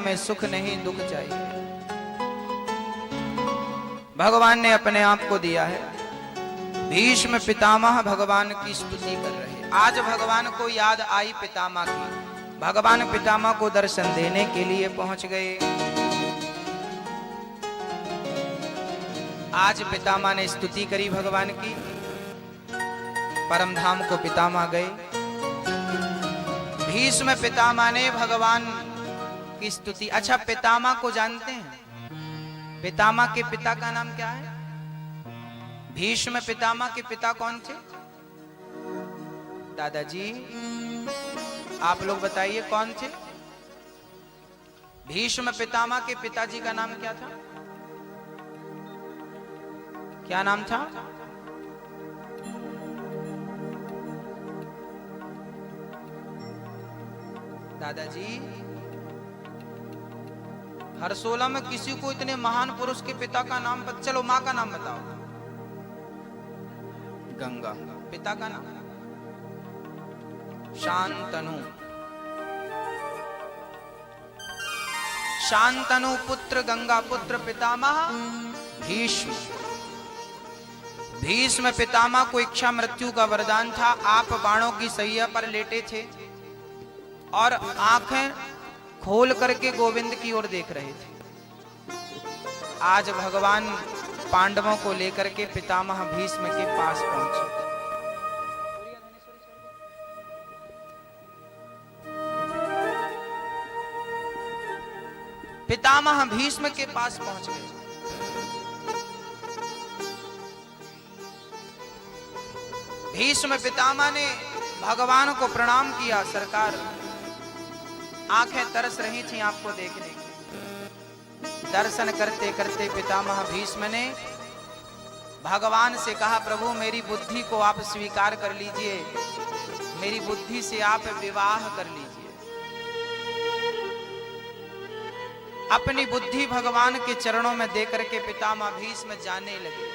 हमें सुख नहीं दुख चाहिए। भगवान ने अपने आप को दिया है। भीष्म पितामह भगवान की स्तुति कर रहे हैं। आज भगवान को याद आई पितामह की। भगवान पितामह को दर्शन देने के लिए पहुंच गए। आज पितामह ने स्तुति करी भगवान की। परम धाम को पितामह गए। भीष्म पितामह ने भगवान की स्तुति। अच्छा, पितामह को जानते हैं? पितामह के पिता का नाम क्या है? भीष्म पितामह के पिता कौन थे? दादाजी आप लोग बताइए कौन थे? भीष्म पितामह के पिताजी का नाम क्या था? क्या नाम था? दादाजी हरसोला में किसी को इतने महान पुरुष के पिता का नाम चलो मां का नाम बताओ। गंगा। पिता का नाम? शांतनु। शांतनु पुत्र गंगा पुत्र पितामह भीष्म। भीष्म पितामह को इच्छा मृत्यु का वरदान था। आप बाणों की सैया पर लेटे थे और आंखें खोल करके गोविंद की ओर देख रहे थे। आज भगवान पांडवों को लेकर के पितामह भीष्म के पास पहुंचे। पितामह भीष्म के पास पहुंच गए। भीष्म पितामह ने भगवान को प्रणाम किया। सरकार, आंखें तरस रही थी आपको देखने की। दर्शन करते करते पितामह भीष्म ने भगवान से कहा, प्रभु मेरी बुद्धि को आप स्वीकार कर लीजिए, मेरी बुद्धि से आप विवाह कर लीजिए। अपनी बुद्धि भगवान के चरणों में देकर के पितामह भीष्म जाने लगे।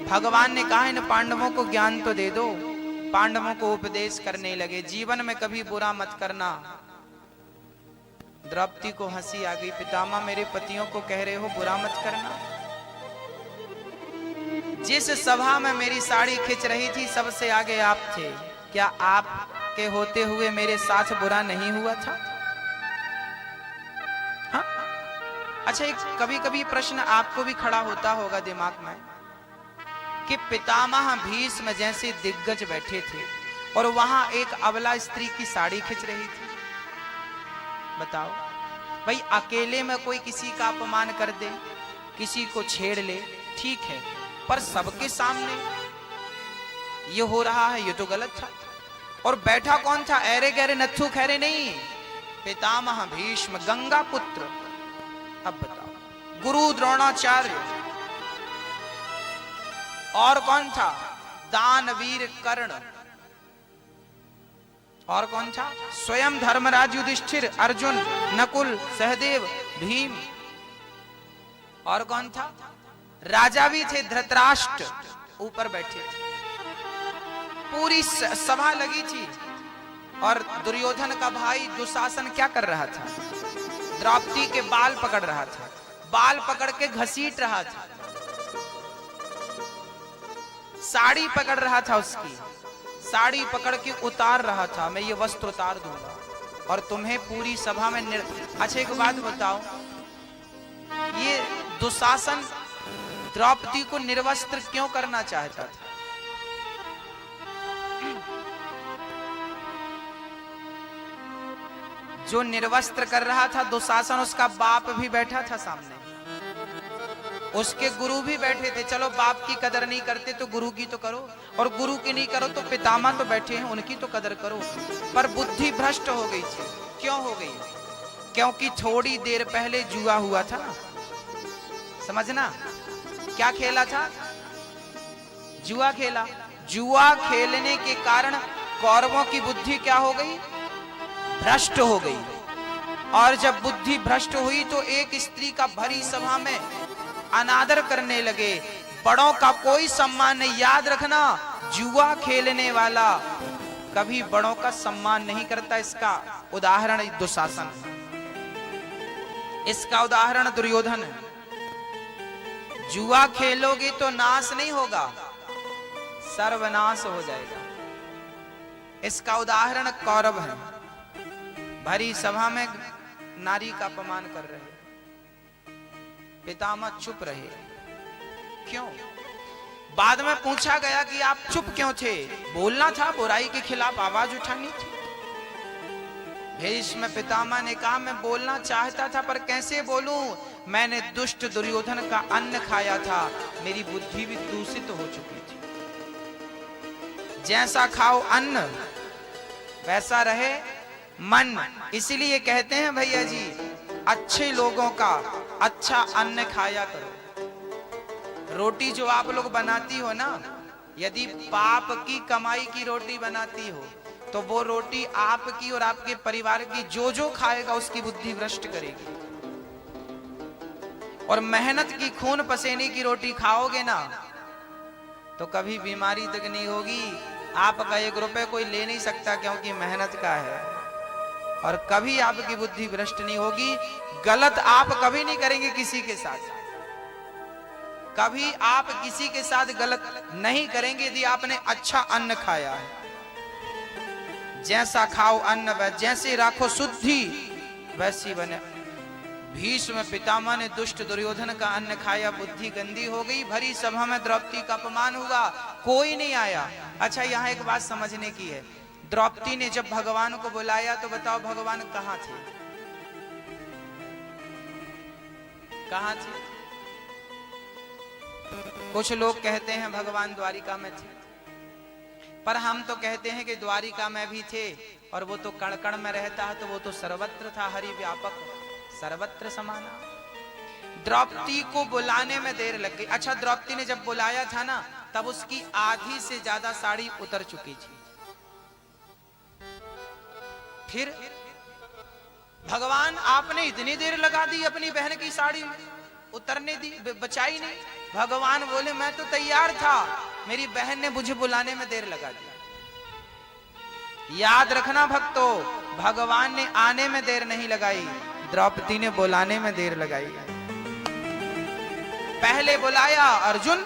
भगवान ने कहा, इन पांडवों को ज्ञान तो दे दो। पांडवों को उपदेश करने लगे, जीवन में कभी बुरा मत करना। द्रौपदी को हंसी आ गई। पितामह मेरे पतियों को कह रहे हो बुरा मत करना? जिस सभा में मेरी साड़ी खिंच रही थी सबसे आगे आप थे। क्या आप के होते हुए मेरे साथ बुरा नहीं हुआ था? हाँ? अच्छा, एक कभी कभी प्रश्न आपको भी खड़ा होता होगा दिमाग में कि पितामह भीष्म जैसे दिग्गज बैठे थे और वहां एक अबला स्त्री की साड़ी खिंच रही थी। बताओ भाई, अकेले में कोई किसी का अपमान कर दे, किसी को छेड़ ले, ठीक है, पर सबके सामने ये हो रहा है, ये तो गलत था। और बैठा कौन था? ऐरे गहरे नत्थु खैरे नहीं, पितामह भीष्म गंगा पुत्र। अब बताओ, गुरु द्रोणाचार्य। और कौन था? दानवीर कर्ण। और कौन था? स्वयं धर्मराज युधिष्ठिर, अर्जुन, नकुल, सहदेव, भीम। और कौन था? राजा भी थे, धृतराष्ट्र ऊपर बैठे थे। पूरी सभा लगी थी। और दुर्योधन का भाई दुशासन क्या कर रहा था? द्रौपदी के बाल पकड़ रहा था, बाल पकड़ के घसीट रहा था, साड़ी पकड़ रहा था, उसकी साड़ी पकड़ के उतार रहा था, मैं ये वस्त्र उतार दूंगा और तुम्हें पूरी सभा में अच्छा एक बात बताओ, ये दुशासन द्रौपदी को निर्वस्त्र क्यों करना चाहता था? जो निर्वस्त्र कर रहा था दुशासन, उसका बाप भी बैठा था सामने, उसके गुरु भी बैठे थे। चलो बाप की कदर नहीं करते तो गुरु की तो करो, और गुरु की नहीं करो तो पितामह तो बैठे हैं, उनकी तो कदर करो। पर बुद्धि भ्रष्ट हो गई थी। क्यों हो गई? क्योंकि थोड़ी देर पहले जुआ हुआ था ना, समझना। क्या खेला था? जुआ खेला। जुआ खेलने के कारण कौरवों की बुद्धि क्या हो गई? भ्रष्ट हो गई। और जब बुद्धि भ्रष्ट हुई तो एक स्त्री का भरी सभा में अनादर करने लगे। बड़ों का कोई सम्मान नहीं। याद रखना, जुआ खेलने वाला कभी बड़ों का सम्मान नहीं करता। इसका उदाहरण दुशासन। इसका उदाहरण दुर्योधन है। जुआ खेलोगे तो नाश नहीं होगा, सर्वनाश हो जाएगा। इसका उदाहरण कौरव है। भरी सभा में नारी का अपमान कर रहे, पितामह चुप रहे। क्यों? बाद में पूछा गया कि आप चुप क्यों थे? बोलना था, बुराई के खिलाफ आवाज उठानी थी। भीष्म पितामह ने कहा मैं बोलना चाहता था पर कैसे बोलूं? मैंने दुष्ट दुर्योधन का अन्न खाया था, मेरी बुद्धि भी दूषित हो चुकी थी। जैसा खाओ अन्न वैसा रहे मन। इसीलिए कहते हैं भैया जी, अच्छे लोगों का अच्छा अन्न खाया करो। रोटी जो आप लोग बनाती हो ना, यदि पाप की कमाई की रोटी बनाती हो तो वो रोटी आपकी और आपके परिवार की जो खाएगा उसकी बुद्धि भ्रष्ट करेगी। और मेहनत की खून पसीने की रोटी खाओगे ना तो कभी बीमारी तक नहीं होगी। आपका 1 रुपए कोई ले नहीं सकता क्योंकि मेहनत का है। और कभी आपकी बुद्धि भ्रष्ट नहीं होगी। गलत आप कभी नहीं करेंगे किसी के साथ। कभी आप किसी के साथ गलत नहीं करेंगे यदि आपने अच्छा अन्न खाया है। जैसा खाओ अन्न व जैसे राखो शुद्धि वैसी बने। भीष्म पितामह ने दुष्ट दुर्योधन का अन्न खाया, बुद्धि गंदी हो गई। भरी सभा में द्रौपदी का अपमान हुआ, कोई नहीं आया। अच्छा, यहाँ एक बात समझने की है। द्रौपदी ने जब भगवान को बुलाया तो बताओ भगवान कहाँ थे? कहाँ थे? कुछ लोग कहते हैं भगवान द्वारिका में थे, पर हम तो कहते हैं कि द्वारिका में भी थे और वो तो कण कण में रहता है, तो वो तो सर्वत्र था। हरि व्यापक सर्वत्र समाना। द्रौपदी को बुलाने में देर लग गई। अच्छा, द्रौपदी ने जब बुलाया था ना तब उसकी आधी से ज्यादा साड़ी उतर चुकी थी। फिर भगवान आपने इतनी देर लगा दी अपनी बहन की साड़ी उतरने दी, बचाई नहीं। भगवान बोले मैं तो तैयार था, मेरी बहन ने मुझे बुलाने में देर लगा दी। याद रखना भक्तों, भगवान ने आने में देर नहीं लगाई, द्रौपदी ने बुलाने में देर लगाई। पहले बुलाया, अर्जुन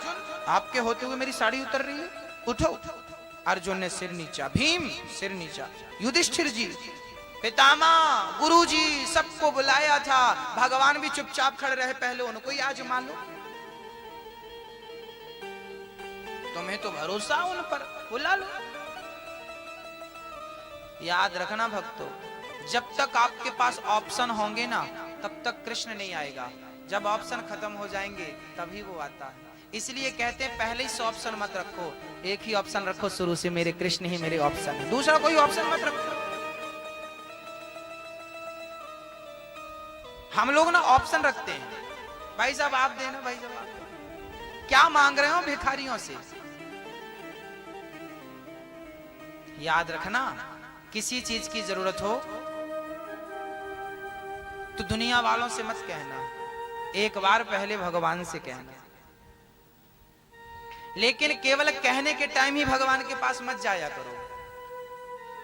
आपके होते हुए मेरी साड़ी उतर रही है, उठो। अर्जुन ने सिर नीचा, भीम सिर नीचा, युधिष्ठिर जी, पितामह, गुरुजी सबको बुलाया था। भगवान भी चुपचाप खड़े रहे, पहले उनको ही आज मान लो। तुम्हें तो भरोसा उन पर, बुला लो। याद रखना भक्तों, जब तक आपके पास ऑप्शन होंगे ना तब तक कृष्ण नहीं आएगा। जब ऑप्शन खत्म हो जाएंगे तभी वो आता है। इसलिए कहते हैं पहले ही 100 ऑप्शन मत रखो, एक ही ऑप्शन रखो शुरू से, मेरे कृष्ण ही मेरे ऑप्शन है, दूसरा कोई ऑप्शन मत रखो। हम लोग ना ऑप्शन रखते हैं, भाई साहब आप देना, भाई साहब आप क्या मांग रहे हो भिखारियों से। याद रखना, किसी चीज की जरूरत हो तो दुनिया वालों से मत कहना, एक बार पहले भगवान से कहना। लेकिन केवल कहने के टाइम ही भगवान के पास मत जाया करो।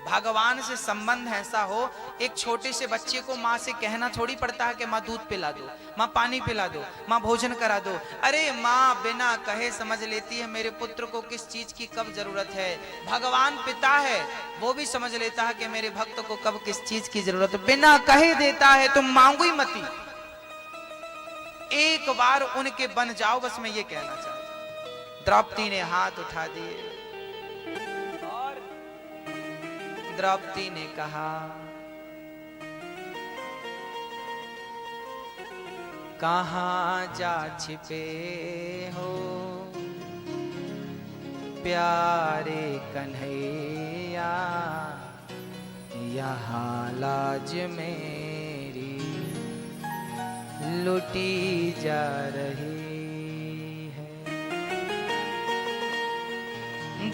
भगवान से संबंध ऐसा हो, एक छोटे से बच्चे को माँ से कहना थोड़ी पड़ता है कि माँ दूध पिला दो, माँ पानी पिला दो, माँ भोजन करा दो। अरे माँ बिना कहे समझ लेती है मेरे पुत्र को किस चीज की कब जरूरत है। भगवान पिता है, वो भी समझ लेता है कि मेरे भक्त को कब किस चीज की जरूरत है, बिना कहे देता है। तुम मांगो ही मती, एक बार उनके बन जाओ, बस मैं ये कहना चाहता हूं। द्रौपदी ने हाथ उठा दिए और द्रौपदी ने कहा, कहां जा छिपे हो प्यारे कन्हैया, यहाँ लाज मेरी लुटी जा रही है।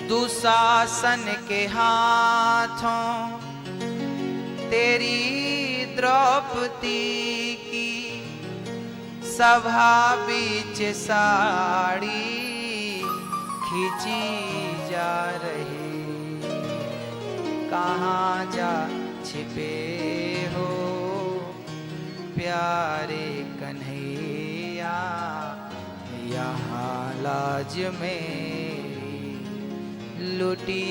दुशासन के हाथों तेरी द्रौपदी की सभा बीच साड़ी खींची जा रही। कहाँ जा छिपे हो प्यारे कन्हैया, यहाँ लाज मेरी लुटी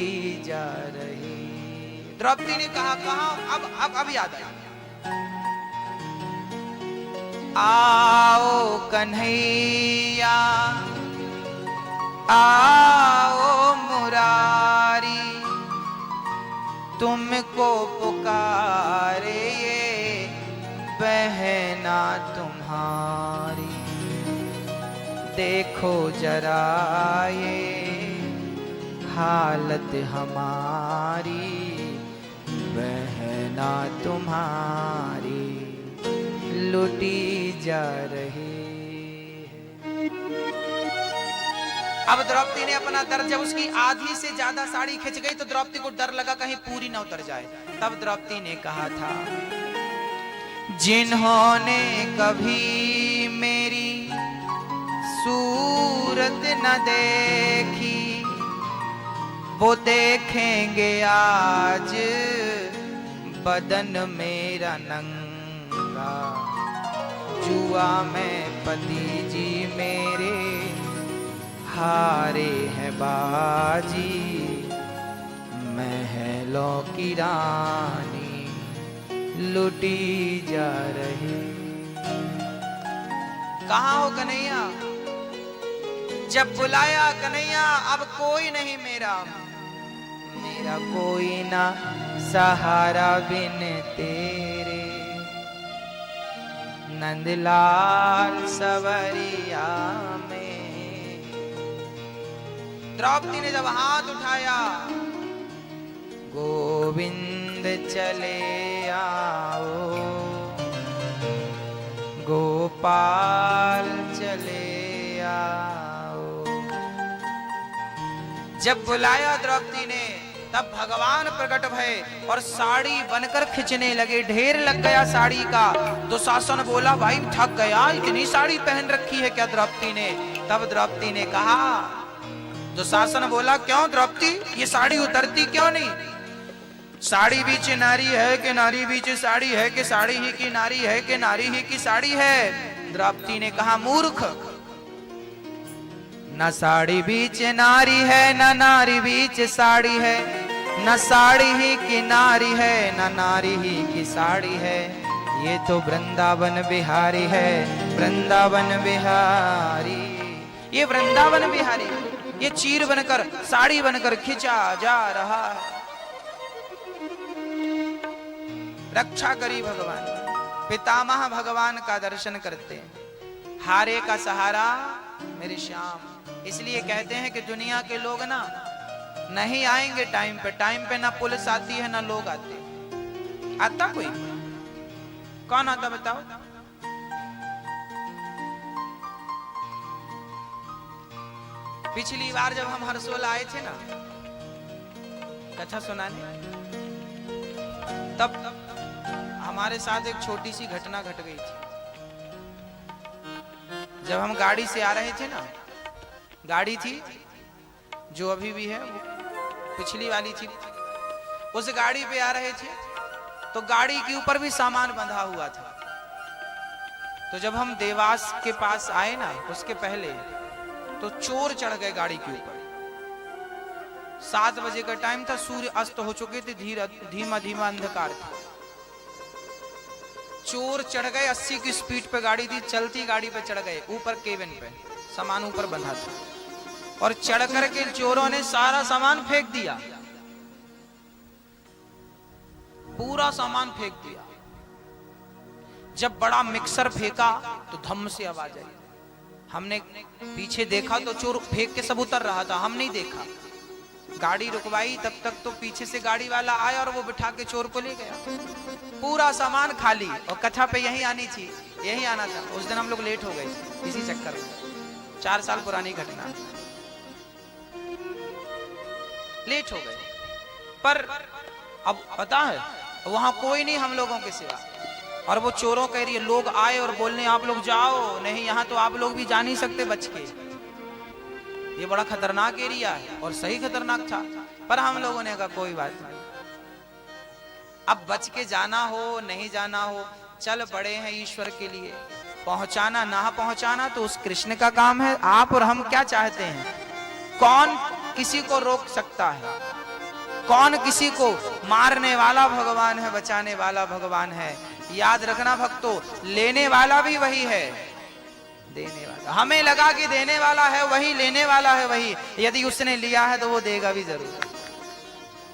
जा रही। द्रौपदी ने कहा कहाँ, अब याद आया। आओ कन्हैया आओ मुरारी, तुमको पुकारे ये बहना तुम्हारी। देखो जरा ये हालत हमारी, बहना तुम्हारी लुटी जा रही है। अब द्रौपदी ने अपना दर्द, जब उसकी आधी से ज्यादा साड़ी खिंच गई तो द्रौपदी को डर लगा कहीं पूरी ना उतर जाए। तब द्रौपदी ने कहा था, जिन्होंने कभी मेरी सूरत न देखी, वो देखेंगे आज बदन मेरा नंगा। जुआ में पति जी मेरे हारे हैं बाजी, महलों की रानी लुटी जा रही। कहाँ हो कन्हैया? जब बुलाया कन्हैया, अब कोई नहीं मेरा, मेरा कोई ना सहारा बिन तेरे। नंदलाल सवरिया में। द्रौपदी ने जब हाथ उठाया, गोविंद चले आओ, गोपाल चले आओ। जब बुलाया द्रौपदी ने, तब भगवान प्रकट भये और साड़ी बनकर खिंचने लगे। ढेर लग गया साड़ी का। दुशासन बोला, भाई थक गया, इतनी साड़ी पहन रखी है क्या द्रौपदी ने? तब द्रौपदी ने कहा, दुशासन बोला, क्यों द्रौपदी, ये साड़ी उतरती क्यों नहीं? साड़ी बीच नारी है कि नारी बीच साड़ी है कि साड़ी ही की नारी है कि नारी ही की साड़ी है? द्रौपदी ने कहा, मूर्ख, न साड़ी बीच नारी है न नारी बीच साड़ी है, न साड़ी ही की नारी है न नारी ही की साड़ी है। ये तो वृंदावन बिहारी है, वृंदावन बिहारी। ये वृंदावन बिहारी, ये चीर बनकर साड़ी बनकर खिंचा जा रहा है। रक्षा करी भगवान, पितामह भगवान का दर्शन करते हैं। हारे का सहारा मेरे श्याम। इसलिए कहते हैं कि दुनिया के लोग ना नहीं आएंगे टाइम पे ना पुलिस आती है ना लोग आते। आता कोई? कौन आता बताओ? पिछली बार जब हम हरसोल आए थे ना कथा सुनाने, तब हमारे साथ एक छोटी सी घटना घट गई थी। जब हम गाड़ी से आ रहे थे ना, गाड़ी थी जो अभी भी है, वो पिछली वाली थी, उस गाड़ी पे आ रहे थे तो गाड़ी के ऊपर भी सामान बंधा हुआ था। तो जब हम देवास के पास आए ना, उसके पहले तो चोर चढ़ गए गाड़ी के ऊपर। 7 बजे का टाइम था, सूर्य अस्त हो चुके थे, धीमा धीमा अंधकार था। चोर चढ़ गए, 80 की स्पीड पे गाड़ी थी, चलती गाड़ी पे चढ़ गए, ऊपर केबिन पे सामान ऊपर बंधा था, और चढ़ करके चोरों ने सारा सामान फेंक दिया, पूरा सामान फेंक दिया। जब बड़ा मिक्सर फेंका तो धम से आवाज आई। हमने पीछे देखा तो चोर फेंक के सब उतर रहा था, हम नहीं देखा। गाड़ी रुकवाई, तब तक तो पीछे से गाड़ी वाला आया और वो बिठा के चोर को ले गया। पूरा सामान खाली। और कथा पे यही आनी थी, यही आना था। उस दिन हम लोग लेट हो गए इसी चक्कर में। 4 साल पुरानी घटना, लेट हो गए। पर अब पता है वहां कोई नहीं हम लोगों के सिवा। और वो चोरों कह रही है, लोग आए और बोलने आप लोग जाओ, नहीं यहाँ तो आप लोग भी जा नहीं सकते बच के, ये बड़ा खतरनाक एरिया है। और सही खतरनाक था, पर हम लोगों ने कहा कोई बात नहीं, अब बच के जाना हो नहीं जाना हो, चल पड़े हैं ईश्वर के लिए। पहुंचाना ना पहुंचाना तो उस कृष्ण का काम है। आप और हम क्या चाहते हैं? कौन किसी को रोक सकता है? कौन किसी को मारने वाला भगवान है, बचाने वाला भगवान है। याद रखना भक्तों, लेने वाला भी वही है, देने वाला। हमें लगा कि देने वाला है वही, लेने वाला है वही। यदि उसने लिया है तो वो देगा भी जरूर।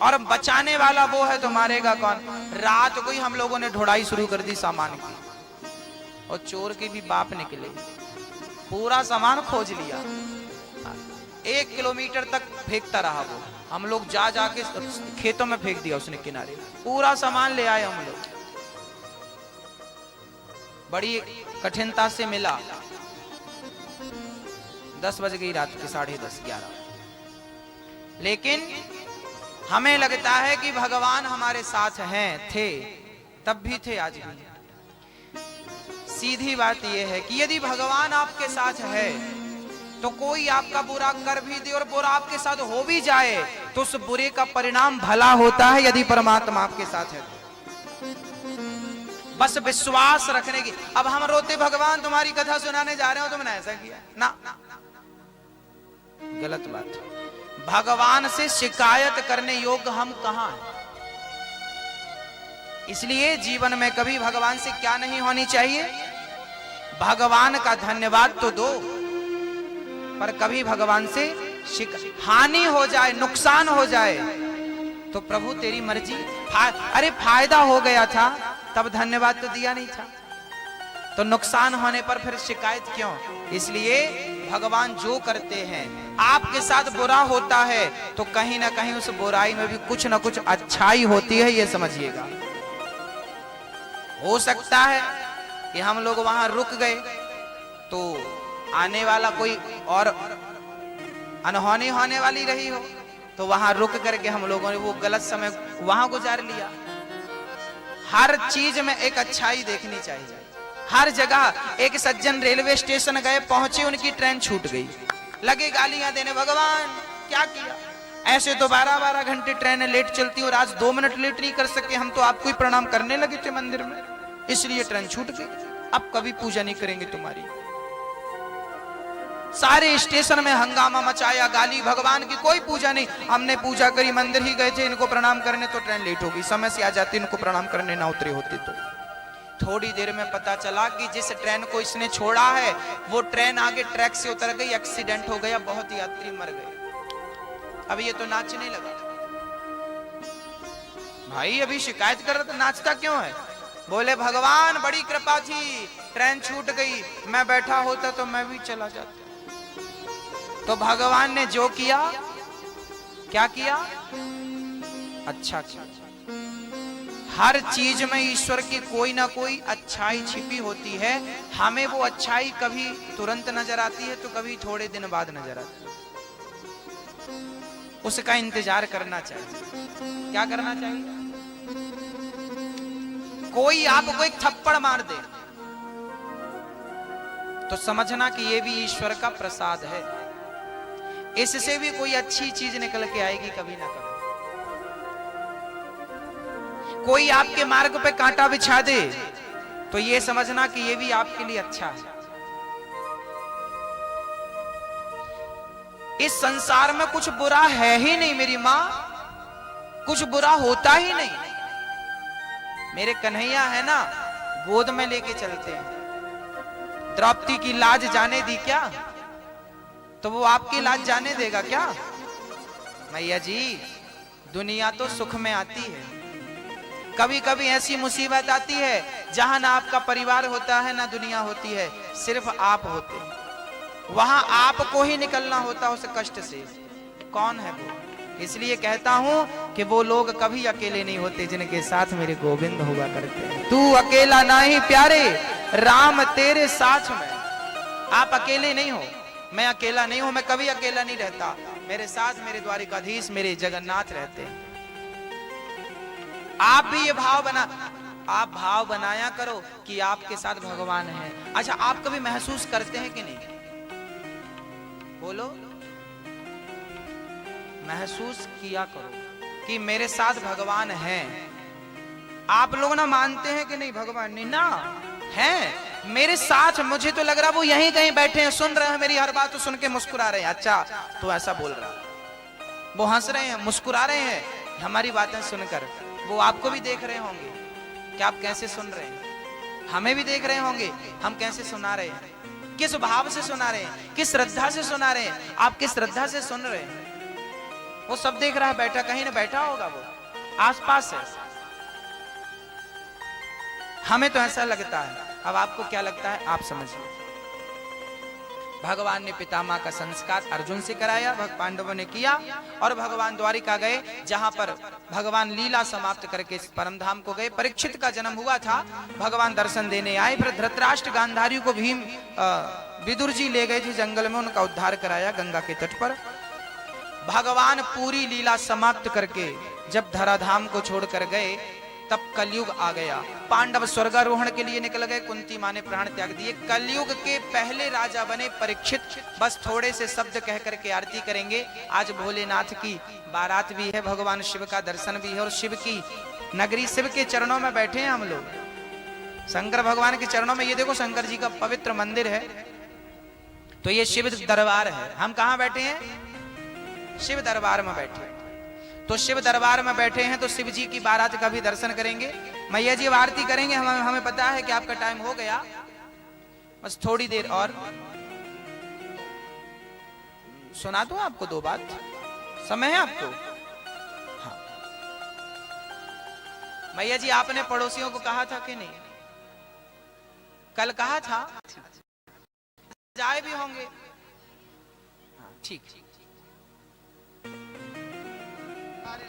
और बचाने वाला वो है तो मारेगा कौन? रात को ही हम लोगों ने ढोड़ाई शुरू कर दी सामान की, और चोर के भी बाप निकले, पूरा सामान खोज लिया। 1 किलोमीटर तक फेंकता रहा वो। हम लोग जा जाके खेतों में फेंक दिया उसने किनारे। पूरा सामान ले आए हम लोग, बड़ी कठिनता से मिला। 10 बज गई रात के, 10:30 11। लेकिन हमें लगता है कि भगवान हमारे साथ हैं, थे तब भी थे, आज भी। सीधी बात यह है कि यदि भगवान आपके साथ है तो कोई आपका बुरा कर भी दे और बुरा आपके साथ हो भी जाए तो उस बुरे का परिणाम भला होता है, यदि परमात्मा आपके साथ है। बस विश्वास रखने की। अब हम रोते भगवान तुम्हारी कथा सुनाने जा रहे हो, तुमने ऐसा किया ना, गलत बात। भगवान से शिकायत करने योग्य हम कहां हैं? इसलिए जीवन में कभी भगवान से क्या नहीं होनी चाहिए? भगवान का धन्यवाद तो दो, पर कभी भगवान से हानि हो जाए, नुकसान हो जाए तो प्रभु तेरी मर्जी। अरे फायदा हो गया था तब धन्यवाद तो दिया नहीं था, तो नुकसान होने पर फिर शिकायत क्यों? इसलिए भगवान जो करते हैं, आपके साथ बुरा होता है तो कहीं ना कहीं उस बुराई में भी कुछ ना कुछ अच्छाई होती है, ये समझिएगा। हो सकता है कि हम लोग वहां रुक गए तो आने वाला कोई और अनहोनी होने वाली रही हो, तो वहां रुक करके हम लोगों ने वो गलत समय वहां गुजार लिया। हर चीज में एक अच्छाई देखनी चाहिए। हर जगह एक सज्जन रेलवे स्टेशन गए, पहुंचे, उनकी ट्रेन छूट गई, लगे गालियां देने, भगवान क्या किया? ऐसे तो 12-12 घंटे ट्रेनें लेट चलती और आज 2 मिनट लेट नहीं कर सके। हम तो आपको ही प्रणाम करने लगे थे मंदिर में, इसलिए ट्रेन छूट गई। अब कभी पूजा नहीं करेंगे तुम्हारी। सारे स्टेशन में हंगामा मचाया, गाली, भगवान की कोई पूजा नहीं। हमने पूजा करी, मंदिर ही गए थे इनको प्रणाम करने, तो ट्रेन लेट हो गई। समय से आ जाती, इनको प्रणाम करने ना उतरे होते तो। थोड़ी देर में पता चला कि जिस ट्रेन को इसने छोड़ा है वो ट्रेन आगे ट्रैक से उतर गई, एक्सीडेंट हो गया, बहुत यात्री मर गए। अब ये तो नाचने लगा। भाई अभी शिकायत कर रहा था, नाचता क्यों है? बोले भगवान बड़ी कृपा थी, ट्रेन छूट गई, मैं बैठा होता तो मैं भी चला जाता। तो भगवान ने जो किया, क्या किया? अच्छा किया। हर चीज में ईश्वर की कोई ना कोई अच्छाई छिपी होती है। हमें वो अच्छाई कभी तुरंत नजर आती है तो कभी थोड़े दिन बाद नजर आती है। उसका इंतजार करना चाहिए। क्या करना चाहिए? कोई आपको एक थप्पड़ मार दे तो समझना कि ये भी ईश्वर का प्रसाद है। इससे भी कोई अच्छी चीज निकल के आएगी कभी ना कभी। कोई आपके मार्ग पे कांटा बिछा दे तो ये समझना कि ये भी आपके लिए अच्छा है। इस संसार में कुछ बुरा है ही नहीं मेरी मां, कुछ बुरा होता ही नहीं। मेरे कन्हैया है ना, गोद में लेके चलते हैं। द्रौपदी की लाज जाने दी क्या? तो वो आपकी लाज जाने देगा क्या? मैया जी, दुनिया तो सुख में आती है, कभी कभी ऐसी मुसीबत आती है जहां ना आपका परिवार होता है ना दुनिया होती है, सिर्फ आप होते हैं। वहां आपको ही निकलना होता उस कष्ट से। कौन है वो? इसलिए कहता हूं कि वो लोग कभी अकेले नहीं होते जिनके साथ मेरे गोविंद हुआ करते हैं। तू अकेला नहीं प्यारे, राम तेरे साथ में। आप अकेले नहीं हो, मैं अकेला नहीं हूं, मैं कभी अकेला नहीं रहता। मेरे साथ मेरे द्वारिकाधीश, मेरे जगन्नाथ रहते हैं। आप भी ये आप भाव बनाया करो कि आपके साथ भगवान है। अच्छा, आप कभी महसूस करते हैं कि नहीं? बोलो, महसूस किया करो कि मेरे साथ भगवान है। आप लोग ना मानते हैं कि नहीं भगवान नहीं ना हैं मेरे साथ। मुझे तो लग रहा वो यहीं कहीं बैठे हैं, सुन रहे हैं मेरी हर बात, तो सुन के मुस्कुरा रहे हैं। अच्छा तो ऐसा बोल रहा, वो हंस रहे हैं, मुस्कुरा रहे हैं हमारी बातें सुनकर। वो आपको भी देख रहे होंगे कि आप कैसे सुन रहे हैं, हमें भी देख रहे होंगे हम कैसे सुना रहे हैं, किस भाव से सुना रहे हैं, किस श्रद्धा से सुना रहे हैं, आप किस श्रद्धा से सुन रहे हैं। वो सब देख रहा है, बैठा कहीं ना बैठा होगा, वो आसपास है। हमें तो ऐसा लगता है, अब आपको क्या लगता है आप समझिए। भगवान ने पितामह का संस्कार अर्जुन से कराया, पांडवों ने किया, और भगवान द्वारिका गए, जहां पर भगवान लीला समाप्त करके परमधाम को गए। परीक्षित का जन्म हुआ था, भगवान दर्शन देने आए। फिर धृतराष्ट्र गांधारी को भीम विदुर जी ले गए थे जंगल में, उनका उद्धार कराया गंगा के तट पर। भगवान पूरी लीला समाप्त करके जब धराधाम को छोड़कर गए, तब कलयुग आ गया। पांडव स्वर्गारोहण के लिए निकल गए, कुंती मां ने प्राण त्याग दिए। कलयुग के पहले राजा बने परीक्षित। बस थोड़े से शब्द कह करके आरती करेंगे। आज भोलेनाथ की बारात भी है, भगवान शिव का दर्शन भी है, और शिव की नगरी, शिव के चरणों में बैठे हैं हम लोग, शंकर भगवान के चरणों में। ये देखो शंकर जी का पवित्र मंदिर है, तो ये शिव दरबार है। हम कहाँ बैठे हैं? शिव दरबार में बैठे हैं। तो शिव दरबार में बैठे हैं, तो शिव जी की बारात का भी दर्शन करेंगे। मैया जी आरती करेंगे। हमें पता है कि आपका टाइम हो गया, बस थोड़ी देर और सुना दूं आपको 2 बात, समय है आपको? हाँ। मैया जी आपने पड़ोसियों को कहा था कि नहीं? कल कहा था, जाए भी होंगे। हाँ, ठीक।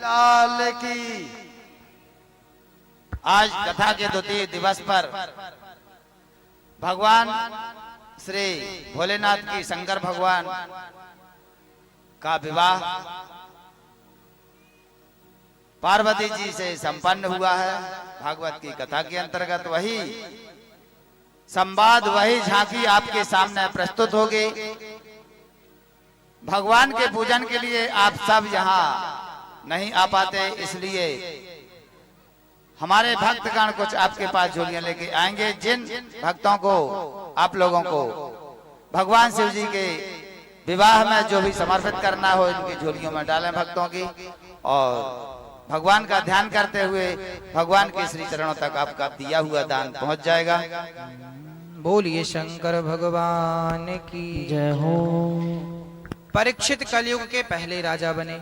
लाल की आज कथा के द्वितीय दिवस पर भगवान श्री भोलेनाथ की शंकर भगवान का विवाह पार्वती जी से संपन्न हुआ है। भागवत की कथा के अंतर्गत वही संवाद, वही झांकी आपके सामने प्रस्तुत होगी। भगवान के पूजन के लिए आप सब यहाँ नहीं आ पाते, इसलिए हमारे भक्तगण कुछ आपके पास झोलियां लेके आएंगे। जिन भक्तों को, आप लोगों को भगवान शिव जी के विवाह में जो भी समर्पित करना हो, इनकी झोलियों में डालें भक्तों की, और भगवान का ध्यान करते हुए भगवान के श्री चरणों तक आपका दिया हुआ दान पहुंच जाएगा। बोलिए शंकर भगवान की जय हो। परीक्षित कलयुग के पहले राजा बने।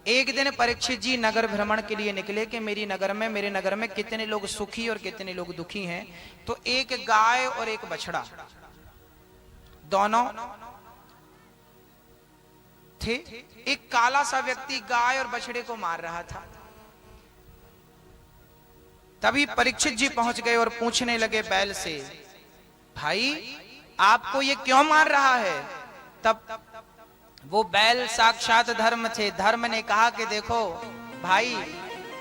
एक दिन परीक्षित जी नगर भ्रमण के लिए निकले कि मेरे नगर में कितने लोग सुखी और कितने लोग दुखी हैं। तो एक गाय और एक बछड़ा दोनों थे। एक काला सा व्यक्ति गाय और बछड़े को मार रहा था। तभी परीक्षित जी पहुंच गए और पूछने लगे बैल से, भाई आपको ये क्यों मार रहा है? तब वो बैल साक्षात धर्म थे। धर्म ने कहा कि देखो भाई,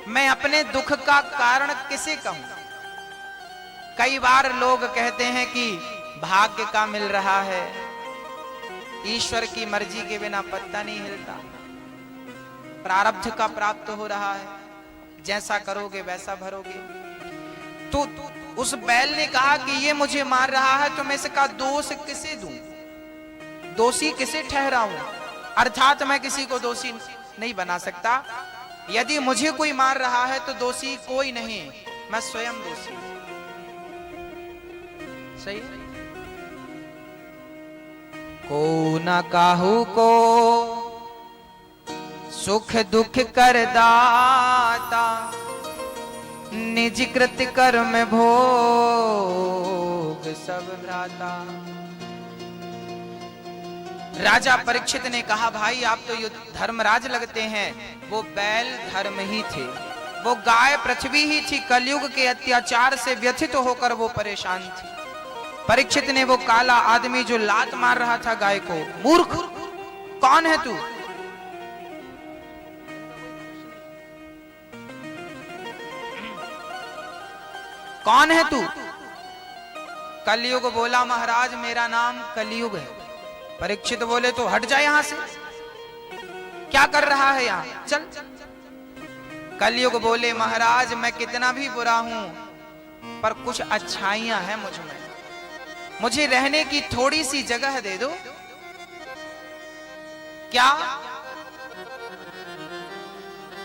मैं अपने दुख का कारण किसे कहूं? कई बार लोग कहते हैं कि भाग्य का मिल रहा है, ईश्वर की मर्जी के बिना पत्ता नहीं हिलता, प्रारब्ध का प्राप्त हो रहा है, जैसा करोगे वैसा भरोगे। तो उस बैल ने कहा कि ये मुझे मार रहा है, तो मैं इसका दोष किसे दूं, दोषी किसे ठहराऊं? अर्थात मैं किसी को दोषी नहीं बना सकता। यदि मुझे कोई मार रहा है तो दोषी कोई नहीं, मैं स्वयं दोषी। सही। को न काहू को सुख दुख कर दाता, निज कृत कर्म भोग सब भ्राता। राजा परीक्षित ने कहा, भाई आप तो धर्मराज लगते हैं। वो बैल धर्म ही थे, वो गाय पृथ्वी ही थी। कलयुग के अत्याचार से व्यथित होकर वो परेशान थी। परीक्षित ने वो काला आदमी जो लात मार रहा था गाय को, मूर्ख कौन है तू? कौन है तू? कलयुग बोला, महाराज मेरा नाम कलयुग है। परीक्षित बोले, तो हट जा यहां से, क्या कर रहा है यहां, चल। कलयुग बोले महाराज मैं कितना भी बुरा हूं पर कुछ अच्छाइयां हैं मुझ में, मुझे रहने की थोड़ी सी जगह दे दो। क्या?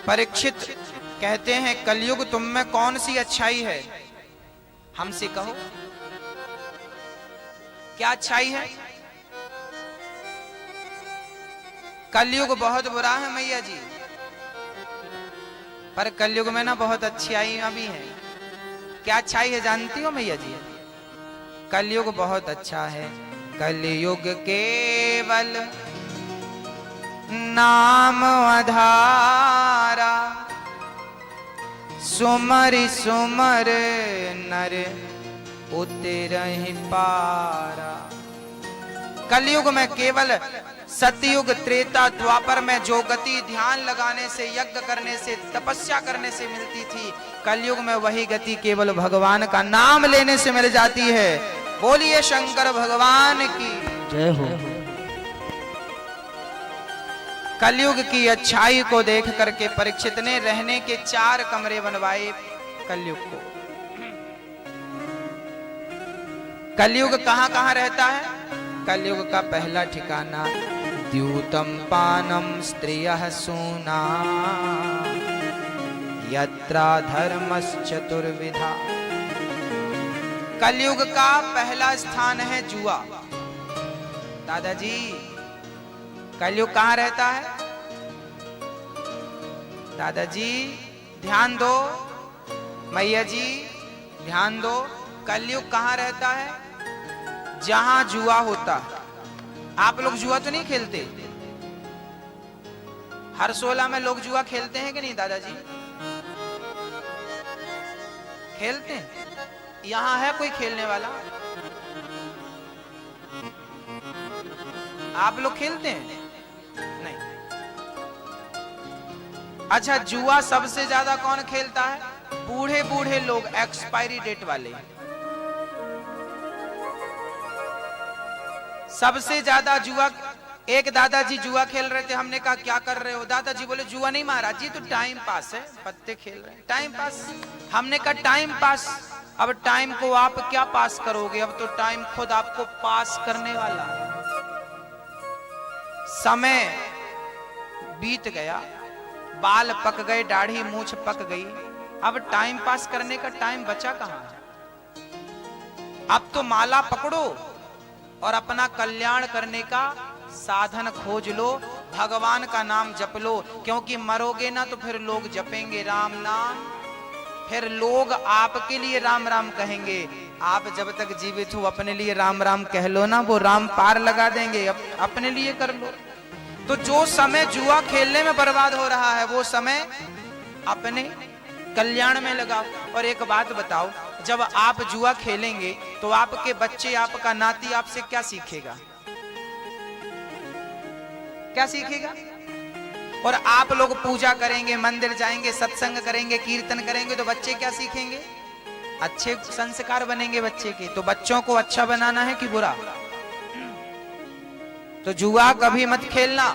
परीक्षित कहते हैं कलयुग तुम में कौन सी अच्छाई है, हमसे कहो क्या अच्छाई है? कलयुग बहुत बुरा है मैया जी, पर कलयुग में ना बहुत अच्छाइयां भी हैं। क्या अच्छाई है जानती हो मैया जी? कलयुग बहुत अच्छा है। कलयुग केवल नाम आधारा, सुमर सुमर नर उतरहि पारा। कलयुग में केवल सतयुग त्रेता द्वापर में जो गति ध्यान लगाने से, यज्ञ करने से, तपस्या करने से मिलती थी, कलयुग में वही गति केवल भगवान का नाम लेने से मिल जाती है। बोलिए शंकर भगवान की जय हो। कलयुग की अच्छाई को देख करके परीक्षित ने रहने के 4 कमरे बनवाए कलयुग को। कलयुग कहां कहां रहता है? कलयुग का पहला ठिकाना द्यूतम पानम स्त्रियः सूना यत्रा धर्मश्चतुर्विधा। कलयुग का पहला स्थान है जुआ। दादाजी कलयुग कहां रहता है? दादाजी ध्यान दो, मैया जी ध्यान दो, कलयुग कहां रहता है? जहां जुआ होता है। आप लोग जुआ तो नहीं खेलते? हर 16 में लोग जुआ खेलते हैं कि नहीं दादाजी? खेलते हैं? यहां है कोई खेलने वाला? आप लोग खेलते हैं? नहीं। अच्छा, जुआ सबसे ज्यादा कौन खेलता है? बूढ़े बूढ़े लोग, एक्सपायरी डेट वाले। सबसे ज्यादा जुआ। एक दादाजी जुआ खेल रहे थे, हमने कहा क्या कर रहे हो? दादाजी बोले जुआ नहीं महाराज जी, तो टाइम पास है, पत्ते खेल रहे हैं, टाइम पास। हमने कहा टाइम पास, अब टाइम को आप क्या पास करोगे? अब तो टाइम खुद आपको पास करने वाला है। समय बीत गया, बाल पक गए, दाढ़ी मूछ पक गई, अब टाइम पास करने का टाइम बचा कहां? अब तो माला पकड़ो और अपना कल्याण करने का साधन खोज लो, भगवान का नाम जप लो, क्योंकि मरोगे ना तो फिर लोग जपेंगे राम नाम, फिर लोग आपके लिए राम राम कहेंगे। आप जब तक जीवित हो अपने लिए राम राम कह लो ना, वो राम पार लगा देंगे, अपने लिए कर लो। तो जो समय जुआ खेलने में बर्बाद हो रहा है, वो समय अपने कल्याण में लगाओ। और एक बात बताओ, जब आप जुआ खेलेंगे तो आपके बच्चे, आपका नाती आपसे क्या सीखेगा? क्या सीखेगा? और आप लोग पूजा करेंगे, मंदिर जाएंगे, सत्संग करेंगे, कीर्तन करेंगे, तो बच्चे क्या सीखेंगे? अच्छे संस्कार बनेंगे बच्चे के। तो बच्चों को अच्छा बनाना है कि बुरा? तो जुआ कभी मत खेलना।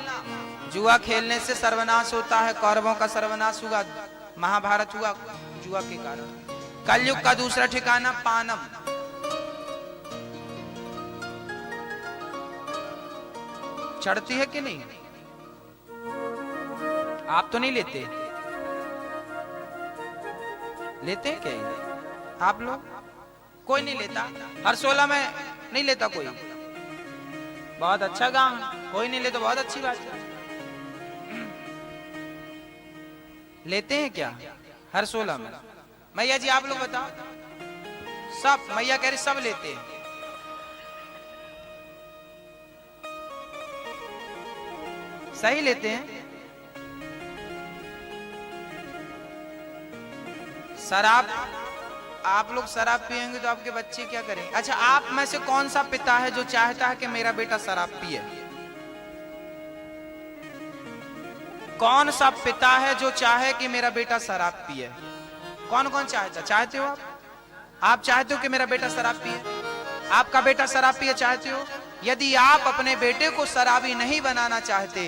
जुआ खेलने से सर्वनाश होता है। कौरवों का सर्वनाश हुआ, महाभारत हुआ जुआ के कारण। कलयुग का दूसरा ठिकाना पानम। चढ़ती है कि नहीं? आप तो नहीं लेते? लेते हैं क्या आप लोग? कोई नहीं लेता? हर 16 में नहीं लेता कोई? बहुत अच्छा गांव है, कोई नहीं ले तो बहुत अच्छी बात है। लेते हैं क्या हर 16 में? मैया जी आप लोग बताओ। सब, मैया कह रही सब लेते हैं। सही लेते हैं। शराब, आप लोग शराब पिएंगे तो आपके बच्चे क्या करेंगे? अच्छा, आप में से कौन सा पिता है जो चाहता है कि मेरा बेटा शराब पिए? कौन सा पिता है जो चाहे कि मेरा बेटा शराब पिए? कौन कौन चाहता? चाहते हो आप चाहते हो कि मेरा बेटा शराब पिए? आपका बेटा शराब पिए चाहते हो? यदि आप अपने बेटे को शराबी नहीं बनाना चाहते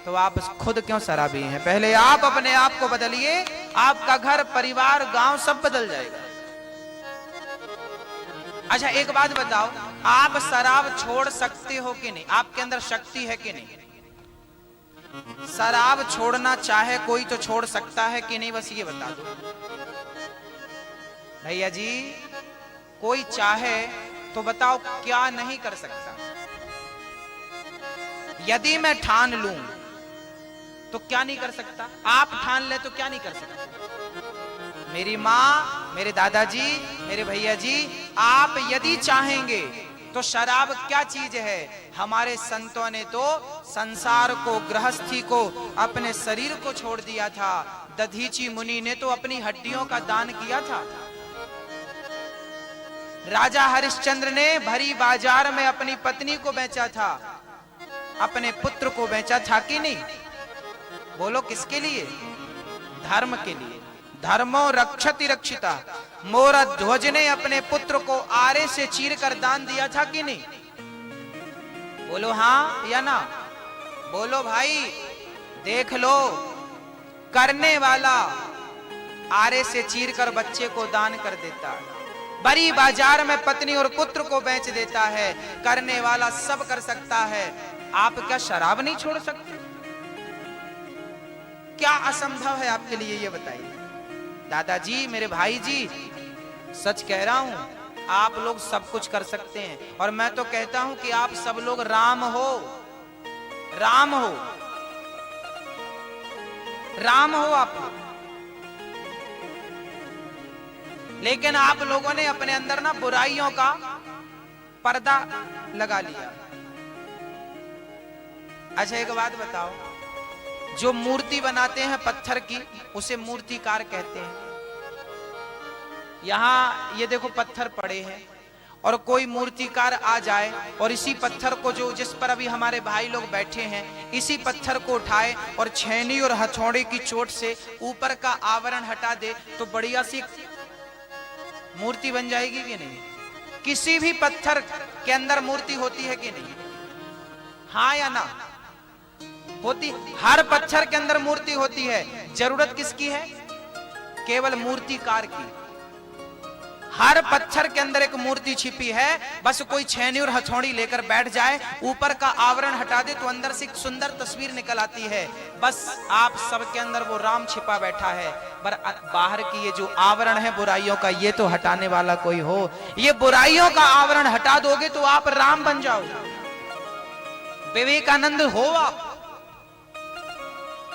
तो आप खुद क्यों शराबी हैं? पहले आप अपने आप को बदलिए, आपका घर परिवार गांव सब बदल जाएगा। अच्छा एक बात बताओ, आप शराब छोड़ सकते हो कि नहीं? आपके अंदर शक्ति है कि नहीं? शराब छोड़ना चाहे कोई तो छोड़ सकता है कि नहीं? बस ये बता दो भैया जी, कोई चाहे तो बताओ क्या नहीं कर सकता? यदि मैं ठान लूं तो क्या नहीं कर सकता? आप ठान ले तो क्या नहीं कर सकता? मेरी माँ, मेरे दादाजी, मेरे भैया जी, आप यदि चाहेंगे तो शराब क्या चीज है? हमारे संतों ने तो संसार को, गृहस्थी को, अपने शरीर को छोड़ दिया था। दधीची मुनि ने तो अपनी हड्डियों का दान किया था। राजा हरिश्चंद्र ने भरी बाजार में अपनी पत्नी को बेचा था, अपने पुत्र को बेचा था कि नहीं? बोलो किसके लिए? धर्म के लिए। धर्मो रक्षति रक्षिता। मोरा ध्वज ने अपने पुत्र को आरे से चीर कर दान दिया था कि नहीं? बोलो हाँ या ना? बोलो भाई, देख लो, करने वाला आरे से चीर कर बच्चे को दान कर देता है, बड़ी बाजार में पत्नी और पुत्र को बेच देता है। करने वाला सब कर सकता है, आप क्या शराब नहीं छोड़ सकते? क्या असंभव है आपके लिए, ये बताइए। दादाजी, मेरे भाई जी, सच कह रहा हूं, आप लोग सब कुछ कर सकते हैं। और मैं तो कहता हूं कि आप सब लोग राम हो, राम हो, राम हो आप लोग। लेकिन आप लोगों ने अपने अंदर ना बुराइयों का पर्दा लगा लिया। अच्छा एक बात बताओ, जो मूर्ति बनाते हैं पत्थर की, उसे मूर्तिकार कहते हैं। यहां ये देखो पत्थर पड़े हैं, और कोई मूर्तिकार आ जाए और इसी पत्थर को, जो जिस पर अभी हमारे भाई लोग बैठे हैं, इसी पत्थर को उठाए और छेनी और हथौड़े की चोट से ऊपर का आवरण हटा दे, तो बढ़िया सी मूर्ति बन जाएगी कि नहीं? किसी भी पत्थर के अंदर मूर्ति होती है कि नहीं? हाँ या ना? होती। हर पत्थर के अंदर मूर्ति होती है। जरूरत किसकी है? केवल मूर्तिकार की। हर पत्थर के अंदर एक मूर्ति छिपी है, बस कोई छेनी और हथौड़ी लेकर बैठ जाए, ऊपर का आवरण हटा दे, तो अंदर से एक सुंदर तस्वीर निकल आती है। बस आप सबके अंदर वो राम छिपा बैठा है, पर बाहर की ये जो आवरण है बुराइयों का, ये तो हटाने वाला कोई हो। ये बुराइयों का आवरण हटा दोगे तो आप राम बन जाओगे, विवेकानंद हो आप।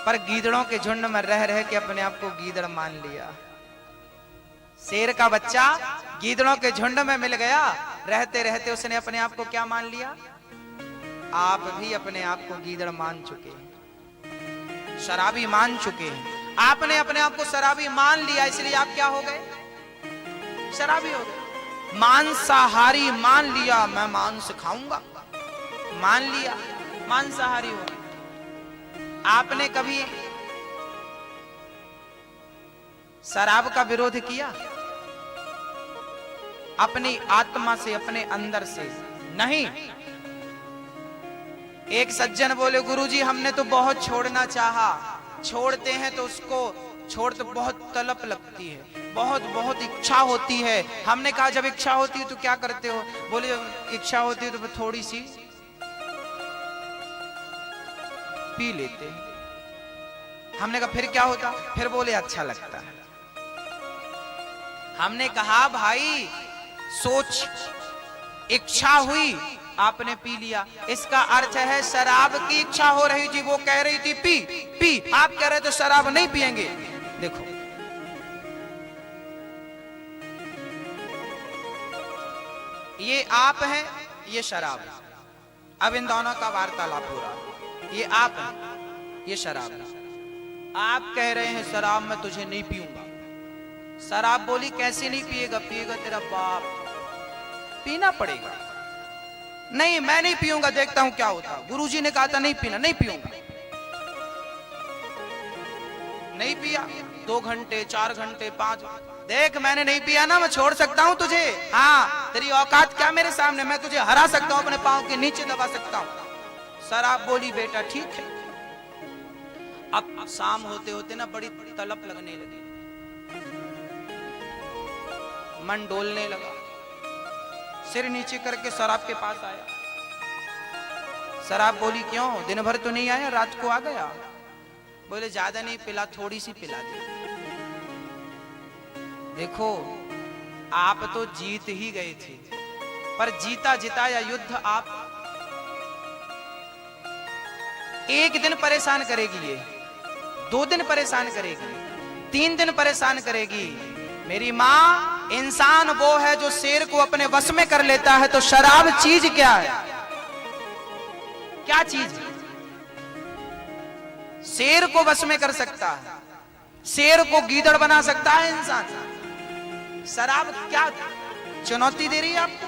पर गीदड़ों के झुंड में रह रह के अपने आप को गीदड़ मान लिया। शेर का बच्चा गीदड़ों के झुंड में मिल गया, रहते रहते उसने अपने आप को क्या मान लिया? आप भी अपने आप को गीदड़ मान चुके हैं, शराबी मान चुके हैं। आपने अपने आप को शराबी मान लिया, इसलिए आप क्या हो गए? शराबी हो गए। मांसाहारी मान लिया, मैं मांस खाऊंगा, मान लिया, मांसाहारी हो गए। आपने कभी शराब का विरोध किया? अपनी आत्मा से, अपने अंदर से नहीं। एक सज्जन बोले, गुरुजी हमने तो बहुत छोड़ना चाहा, छोड़ते हैं तो उसको छोड़ते बहुत तलब लगती है, बहुत बहुत इच्छा होती है। हमने कहा जब इच्छा होती है तो क्या करते हो? बोले इच्छा होती है तो थोड़ी सी पी लेते हैं। हमने कहा फिर क्या होता? फिर बोले अच्छा लगता है। हमने कहा भाई सोच, इच्छा हुई, आपने पी लिया, इसका अर्थ है शराब की इच्छा हो रही थी, वो कह रही थी पी पी, आप कह रहे तो शराब नहीं पिएंगे। देखो ये आप हैं, ये शराब है। अब इन दोनों का वार्तालाप हो रहा है। ये आप हैं, ये शराब है। आप कह रहे हैं शराब मैं तुझे नहीं पीऊंगा। शराब बोली कैसे नहीं पिएगा? पिएगा तेरा बाप, पीना पड़ेगा। नहीं मैं नहीं पीऊंगा, देखता हूं क्या होता। गुरुजी ने कहा था नहीं पीना, नहीं पीऊंगा। नहीं पिया, 2 घंटे 4 घंटे 5, देख मैंने नहीं पिया ना, मैं छोड़ सकता हूं तुझे। हाँ तेरी औकात क्या मेरे सामने? मैं तुझे हरा सकता हूं, अपने पांव के नीचे दबा सकता हूं। शराब बोली बेटा ठीक है, अब शाम होते होते ना बड़ी तलब लगने लगी, मन डोलने लगा, सिर नीचे करके शराब के पास आया। शराब बोली क्यों, दिन भर तो नहीं आया, रात को आ गया। बोले ज्यादा नहीं पिला, थोड़ी सी पिला दे। देखो आप तो जीत ही गए थे, पर जीता जिताया युद्ध आप। एक दिन परेशान करेगी ये, 2 दिन परेशान करेगी, 3 दिन परेशान करेगी। मेरी मां, इंसान वो है जो शेर को अपने वश में कर लेता है, तो शराब चीज क्या है? क्या चीज है? शेर को वश में कर सकता है, शेर को गीदड़ बना सकता है इंसान। शराब क्या चुनौती दे रही है आपको?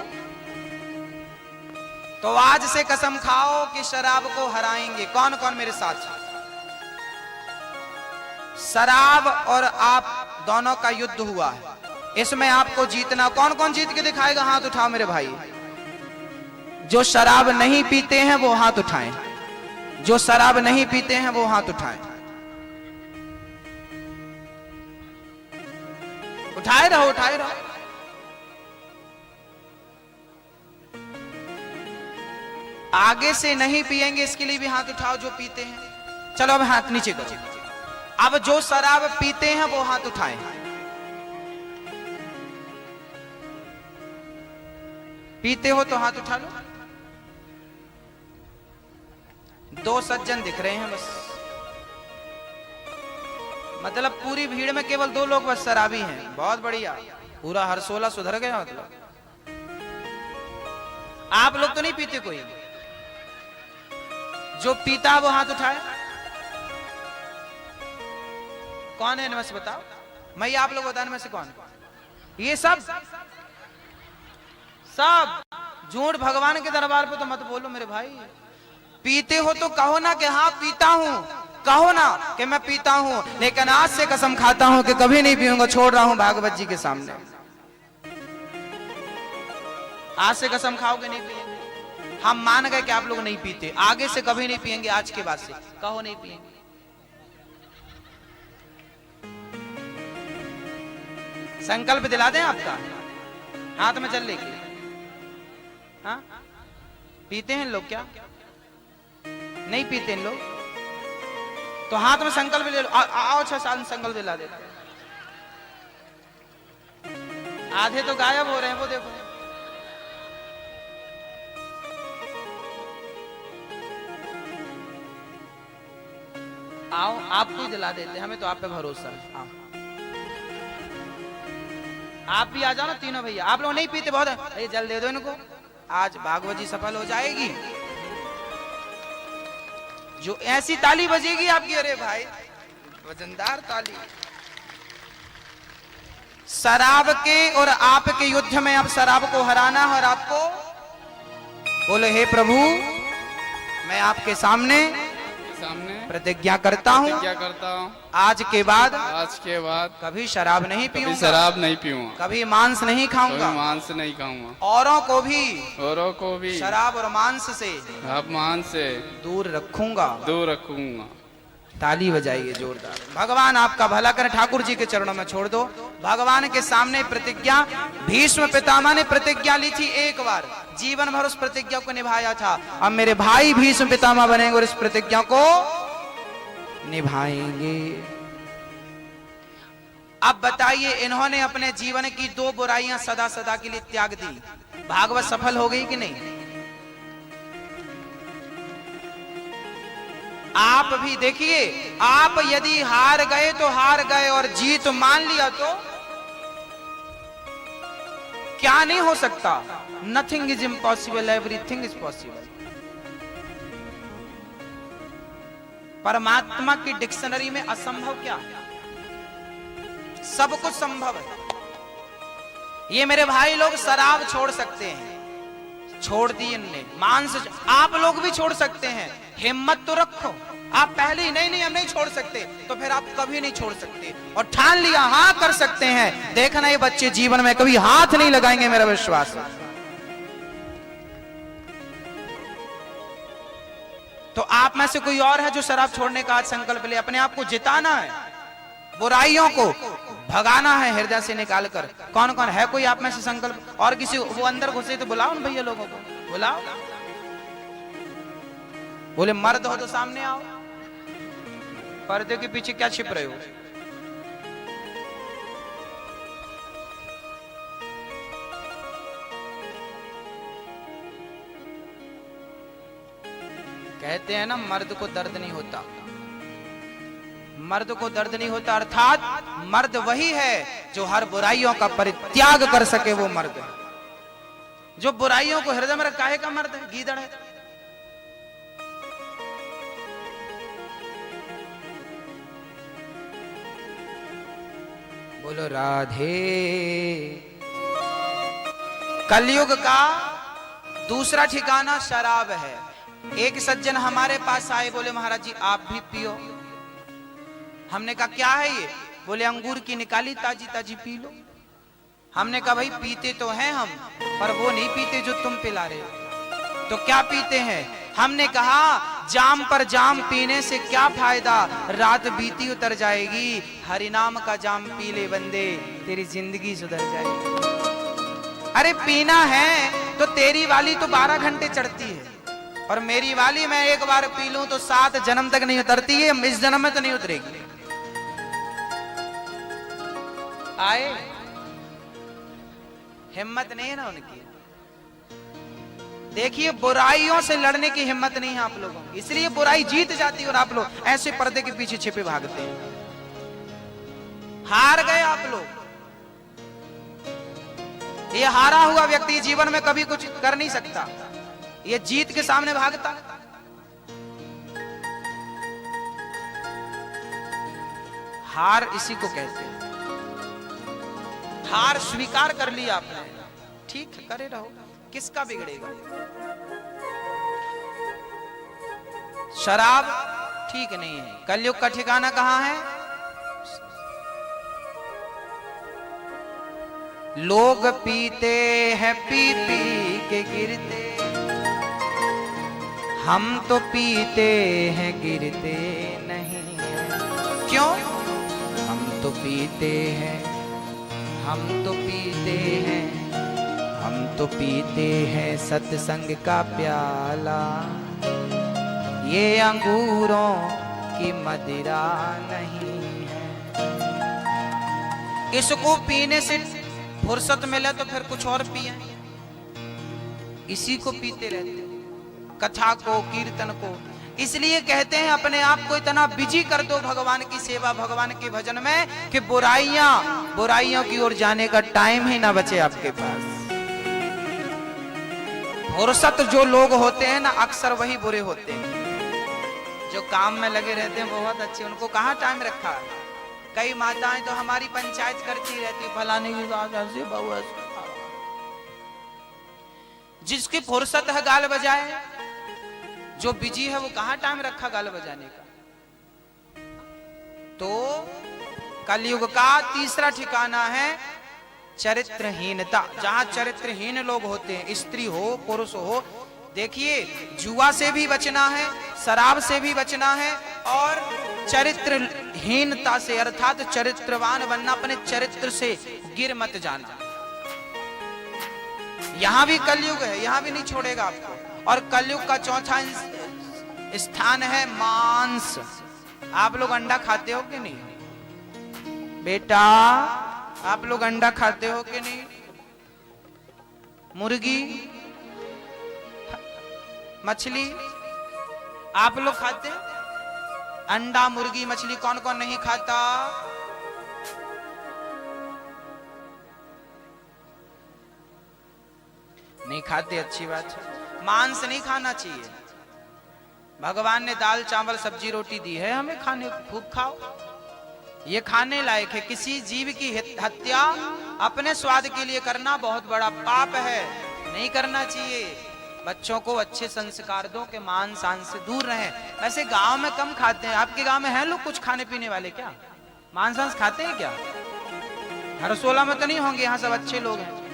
तो आज से कसम खाओ कि शराब को हराएंगे। कौन कौन मेरे साथ? शराब और आप दोनों का युद्ध हुआ है, इसमें आपको जीतना। कौन कौन जीत के दिखाएगा? हाथ उठाओ मेरे भाई। जो शराब नहीं पीते हैं वो हाथ उठाएं, जो शराब नहीं पीते हैं वो हाथ उठाएं। उठाए रहो, उठाए रहो। आगे से नहीं पिएंगे इसके लिए भी हाथ उठाओ जो पीते हैं। चलो अब हाथ नीचे करो। अब जो शराब पीते हैं वो हाथ उठाएं। पीते हो तो हाथ उठा लो। 2 सज्जन दिख रहे हैं बस, मतलब पूरी भीड़ में केवल 2 लोग बस शराबी हैं। बहुत बढ़िया, पूरा हरसोला सुधर गया। मतलब आप लोग तो नहीं पीते? कोई जो पीता वो हाथ उठाए। कौन है इनमें से बताओ? मैं आप लोग बताने में से कौन? ये सब झूठ। भगवान के दरबार पे तो मत बोलो मेरे भाई। पीते हो तो कहो ना कि हाँ पीता हूं, कहो ना कि मैं पीता हूं, लेकिन आज से कसम खाता हूं कि कभी नहीं पीऊंगा। छोड़ रहा हूं भागवत जी के सामने। आज से कसम खाओ कि नहीं पिएंगे। हम मान गए कि आप लोग नहीं पीते, आगे से कभी नहीं पिएंगे। आज के बाद से कहो नहीं पिएंगे। संकल्प दिला दें आपका, हाथ में चल लेके। हाँ पीते हैं लोग? क्या नहीं पीते हैं लोग? तो हाथ में संकल्प ले लो। आओ 6 साल संकल्प दिला देते। आधे तो गायब हो रहे हैं, वो देखो। आओ आपको ही दिला देते हैं, हमें तो आप पे भरोसा है। आओ आप भी आ जाओ ना तीनों भैया। आप लोग नहीं पीते बहुत है, जल दे दो इनको। आज भागवत जी सफल हो जाएगी। जो ऐसी ताली बजेगी आपकी, अरे भाई वजनदार ताली। शराब के और आपके युद्ध में अब शराब को हराना है। और आपको बोले हे प्रभु, मैं आपके सामने प्रतिज्ञा करता हूँ आज के बाद कभी शराब नहीं पीऊंगा, शराब नहीं पीऊंगा, कभी मांस नहीं खाऊंगा, मांस नहीं खाऊंगा, औरों को भी शराब और मांस से दूर रखूंगा। ताली बजाइए जोरदार। भगवान आपका भला करे। ठाकुर जी के चरणों में छोड़ दो। भगवान के सामने प्रतिज्ञा, भीष्म पितामह ने प्रतिज्ञा ली थी एक बार, जीवन भर उस प्रतिज्ञा को निभाया था। अब मेरे भाई भीष्म पितामह बनेंगे और इस प्रतिज्ञा को निभाएंगे। अब बताइए, इन्होंने अपने जीवन की 2 बुराइयां सदा सदा के लिए त्याग दी। भागवत सफल हो गई कि नहीं? आप भी देखिए, आप यदि हार गए तो हार गए और जीत मान लिया तो क्या नहीं हो सकता? Nothing is impossible, everything is possible. परमात्मा की डिक्शनरी में असंभव क्या है? सब कुछ संभव है। ये मेरे भाई लोग शराब छोड़ सकते हैं, छोड़ दी इनने। मांस आप लोग भी छोड़ सकते हैं। हिम्मत तो रखो। आप पहले ही नहीं हम नहीं छोड़ सकते, तो फिर आप कभी नहीं छोड़ सकते। और ठान लिया हाँ कर सकते हैं। देखना ये बच्चे जीवन में कभी हाथ नहीं लगाएंगे, मेरा विश्वास है। तो आप में से कोई और है जो शराब छोड़ने का आज संकल्प ले? अपने आप को जिताना है, बुराइयों को भगाना है हृदय से निकाल कर। कौन कौन है? कोई आप में से संकल्प? और किसी वो अंदर घुसे तो बुलाओ उन भैया लोगों को, बुलाओ। बोले मर्द हो तो सामने आओ। पर्दे के पीछे क्या छिप रहे हो? कहते हैं ना मर्द को दर्द नहीं होता, मर्द को दर्द नहीं होता, अर्थात मर्द वही है जो हर बुराइयों का परित्याग कर सके। वो मर्द है जो बुराइयों को हृदय में रखा है। का मर्द है? गीदड़ है। बोलो राधे। कलयुग का दूसरा ठिकाना शराब है। एक सज्जन हमारे पास आए, बोले महाराज जी आप भी पियो। हमने कहा क्या है ये? बोले अंगूर की निकाली ताजी ताजी पी लो। हमने कहा भाई पीते तो हैं हम, पर वो नहीं पीते जो तुम पिला रहे हो। तो क्या पीते हैं? हमने कहा जाम पर जाम पीने से क्या फायदा, रात बीती उतर जाएगी। हरिनाम का जाम पी ले बंदे, तेरी जिंदगी सुधर जाएगी। अरे पीना है तो तेरी वाली तो 12 घंटे चढ़ती है, और मेरी वाली मैं एक बार पी लूं तो 7 जन्म तक नहीं उतरती है। इस जन्म में तो नहीं उतरेगी। आए हिम्मत नहीं है ना उनकी। देखिए बुराइयों से लड़ने की हिम्मत नहीं है आप लोगों की, इसलिए बुराई जीत जाती है और आप लोग ऐसे पर्दे के पीछे छिपे भागते हैं। हार गए आप लोग। ये हारा हुआ व्यक्ति जीवन में कभी कुछ कर नहीं सकता, ये जीत के सामने भागता। हार इसी को कहते हैं। हार स्वीकार कर लिया आपने, ठीक है करे रहो, किसका बिगड़ेगा। शराब ठीक नहीं है। कलयुग का ठिकाना कहां है? लोग पीते हैं पी पी के गिरते, हम तो पीते हैं गिरते नहीं। क्यों? हम तो पीते हैं, हम तो पीते हैं, हम तो पीते हैं सत्संग का प्याला, ये अंगूरों की मदिरा नहीं है। इसको पीने से फुर्सत मिले तो फिर कुछ और पिए, इसी को पीते रहते, कथा को कीर्तन को। इसलिए कहते हैं अपने आप को इतना बिजी कर दो भगवान की सेवा भगवान के भजन में कि बुराइयों की ओर जाने का टाइम ही ना बचे आपके पास। फुर्सत जो लोग होते हैं ना अक्सर वही बुरे होते हैं। जो काम में लगे रहते हैं बहुत अच्छे, उनको कहाँ टाइम रखा है। कई माताएं तो हमारी पंचायत करती रहती, फलाने की से बहू, जिसकी फुर्सत है गाल बजाए, जो बिजी है वो कहां टाइम रखा गाल बजाने का। तो कलयुग का तीसरा ठिकाना है चरित्रहीनता। जहां चरित्रहीन लोग होते हैं, स्त्री हो पुरुष हो। देखिए जुआ से भी बचना है, शराब से भी बचना है, और चरित्रहीनता से अर्थात चरित्रवान बनना, अपने चरित्र से गिर मत जाना। यहां भी कलयुग है, यहां भी नहीं छोड़ेगा आपको। और कलयुग का चौथा स्थान है मांस। आप लोग अंडा खाते हो कि नहीं बेटा? आप लोग अंडा खाते हो कि नहीं? मुर्गी मछली आप लोग खाते हैं? अंडा मुर्गी मछली कौन कौन नहीं खाता? नहीं खाते, अच्छी बात है। मांस नहीं खाना चाहिए। भगवान ने दाल चावल सब्जी रोटी दी है हमें खाने, खूब खाओ, ये खाने लायक है। किसी जीव की हत्या अपने स्वाद के लिए करना बहुत बड़ा पाप है, नहीं करना चाहिए। बच्चों को अच्छे संस्कार दो कि मांस से दूर रहें। वैसे गांव में कम खाते हैं, आपके गांव में हैं लोग कुछ खाने पीने वाले? क्या मांस खाते हैं क्या? हरसोला में तो नहीं होंगे, यहाँ सब अच्छे लोग हैं।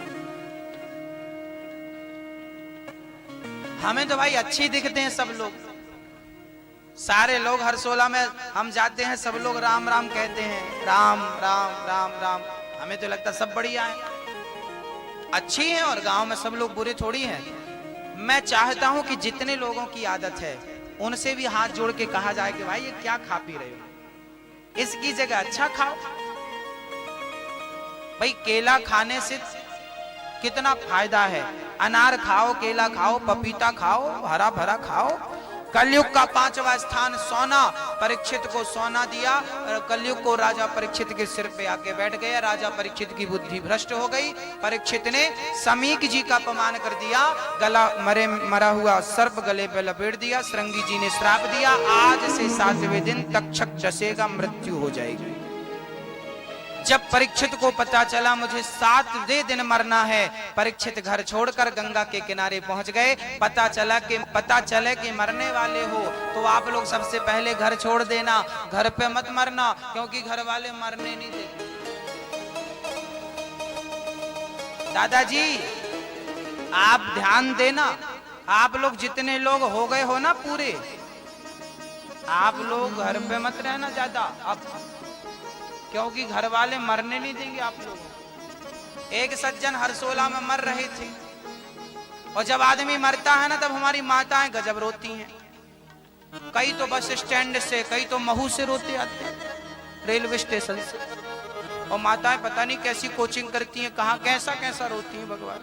हमें तो भाई अच्छे दिखते हैं सब लोग, सारे लोग हरसोला में हम जाते हैं, सब लोग राम राम कहते हैं, राम राम राम राम। हमें तो लगता सब बढ़िया है, अच्छी है, और गांव में सब लोग बुरे थोड़ी हैं। मैं चाहता हूं कि जितने लोगों की आदत है उनसे भी हाथ जोड़ के कहा जाए कि भाई ये क्या खा पी रहे हो, इसकी जगह अच्छा खाओ। भाई केला खाने से कितना फायदा है, अनार खाओ, केला खाओ, पपीता खाओ, हरा भरा खाओ। कलयुग का 5वां स्थान सोना, परीक्षित को सोना दिया और कलयुग को राजा परीक्षित के सिर पे आके बैठ गया। राजा परीक्षित की बुद्धि भ्रष्ट हो गई। परीक्षित ने समीक जी का अपमान कर दिया, गला मरा हुआ सर्प गले पे लपेट दिया। श्रृंगी जी ने श्राप दिया, आज से 7वें दिन तक्षक डसेगा, मृत्यु हो जाएगी। जब परीक्षित को पता चला मुझे 7वें दिन मरना है, परीक्षित घर छोड़कर गंगा के किनारे पहुंच गए। पता चले कि मरने वाले हो तो आप लोग सबसे पहले घर छोड़ देना, घर पे मत मरना, क्योंकि घर वाले मरने नहीं देते। दादाजी आप ध्यान देना, आप लोग जितने लोग हो गए हो ना पूरे, आप लोग घर पे मत रहना ज्यादा अब, क्योंकि घर वाले मरने नहीं देंगे आप लोगों। एक सज्जन हरसोला में मर रहे थे, और जब आदमी मरता है ना तब हमारी माताएं गजब रोती हैं। कई तो बस स्टैंड से, कई तो महू से रोते आते हैं, रेलवे स्टेशन से। और माताएं पता नहीं कैसी कोचिंग करती हैं, कहां कैसा कैसा रोती हैं भगवान।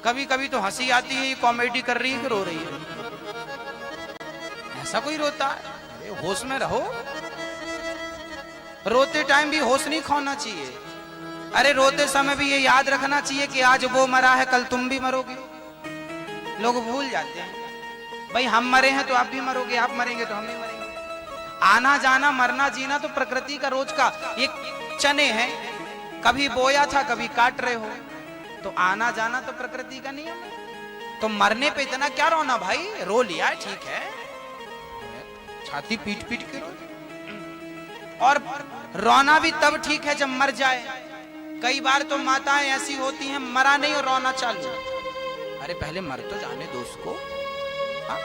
कभी कभी तो हंसी आती है, ये कॉमेडी कर रही है कि रो रही है। ऐसा कोई रोता है? होश में रहो, रोते टाइम भी होश नहीं खोना चाहिए। अरे रोते समय भी ये याद रखना चाहिए कि आज वो मरा है, कल तुम भी मरोगे। लोग भूल जाते हैं, भाई हम मरे हैं तो आप भी मरोगे, आप मरेंगे तो हम भी मरेंगे। आना जाना, मरना जीना तो प्रकृति का रोज का ये चने हैं, कभी बोया था कभी काट रहे हो, तो आना जाना तो प्रकृति का नियम है। तो मरने पे इतना क्या रोना भाई, रो लिया ठीक है, छाती पीट पीट के। और रोना भी तब ठीक है जब मर जाए। कई बार तो माताएं ऐसी होती हैं, मरा नहीं और रोना चालू। अरे पहले मर तो जाने दो उसको। हाँ?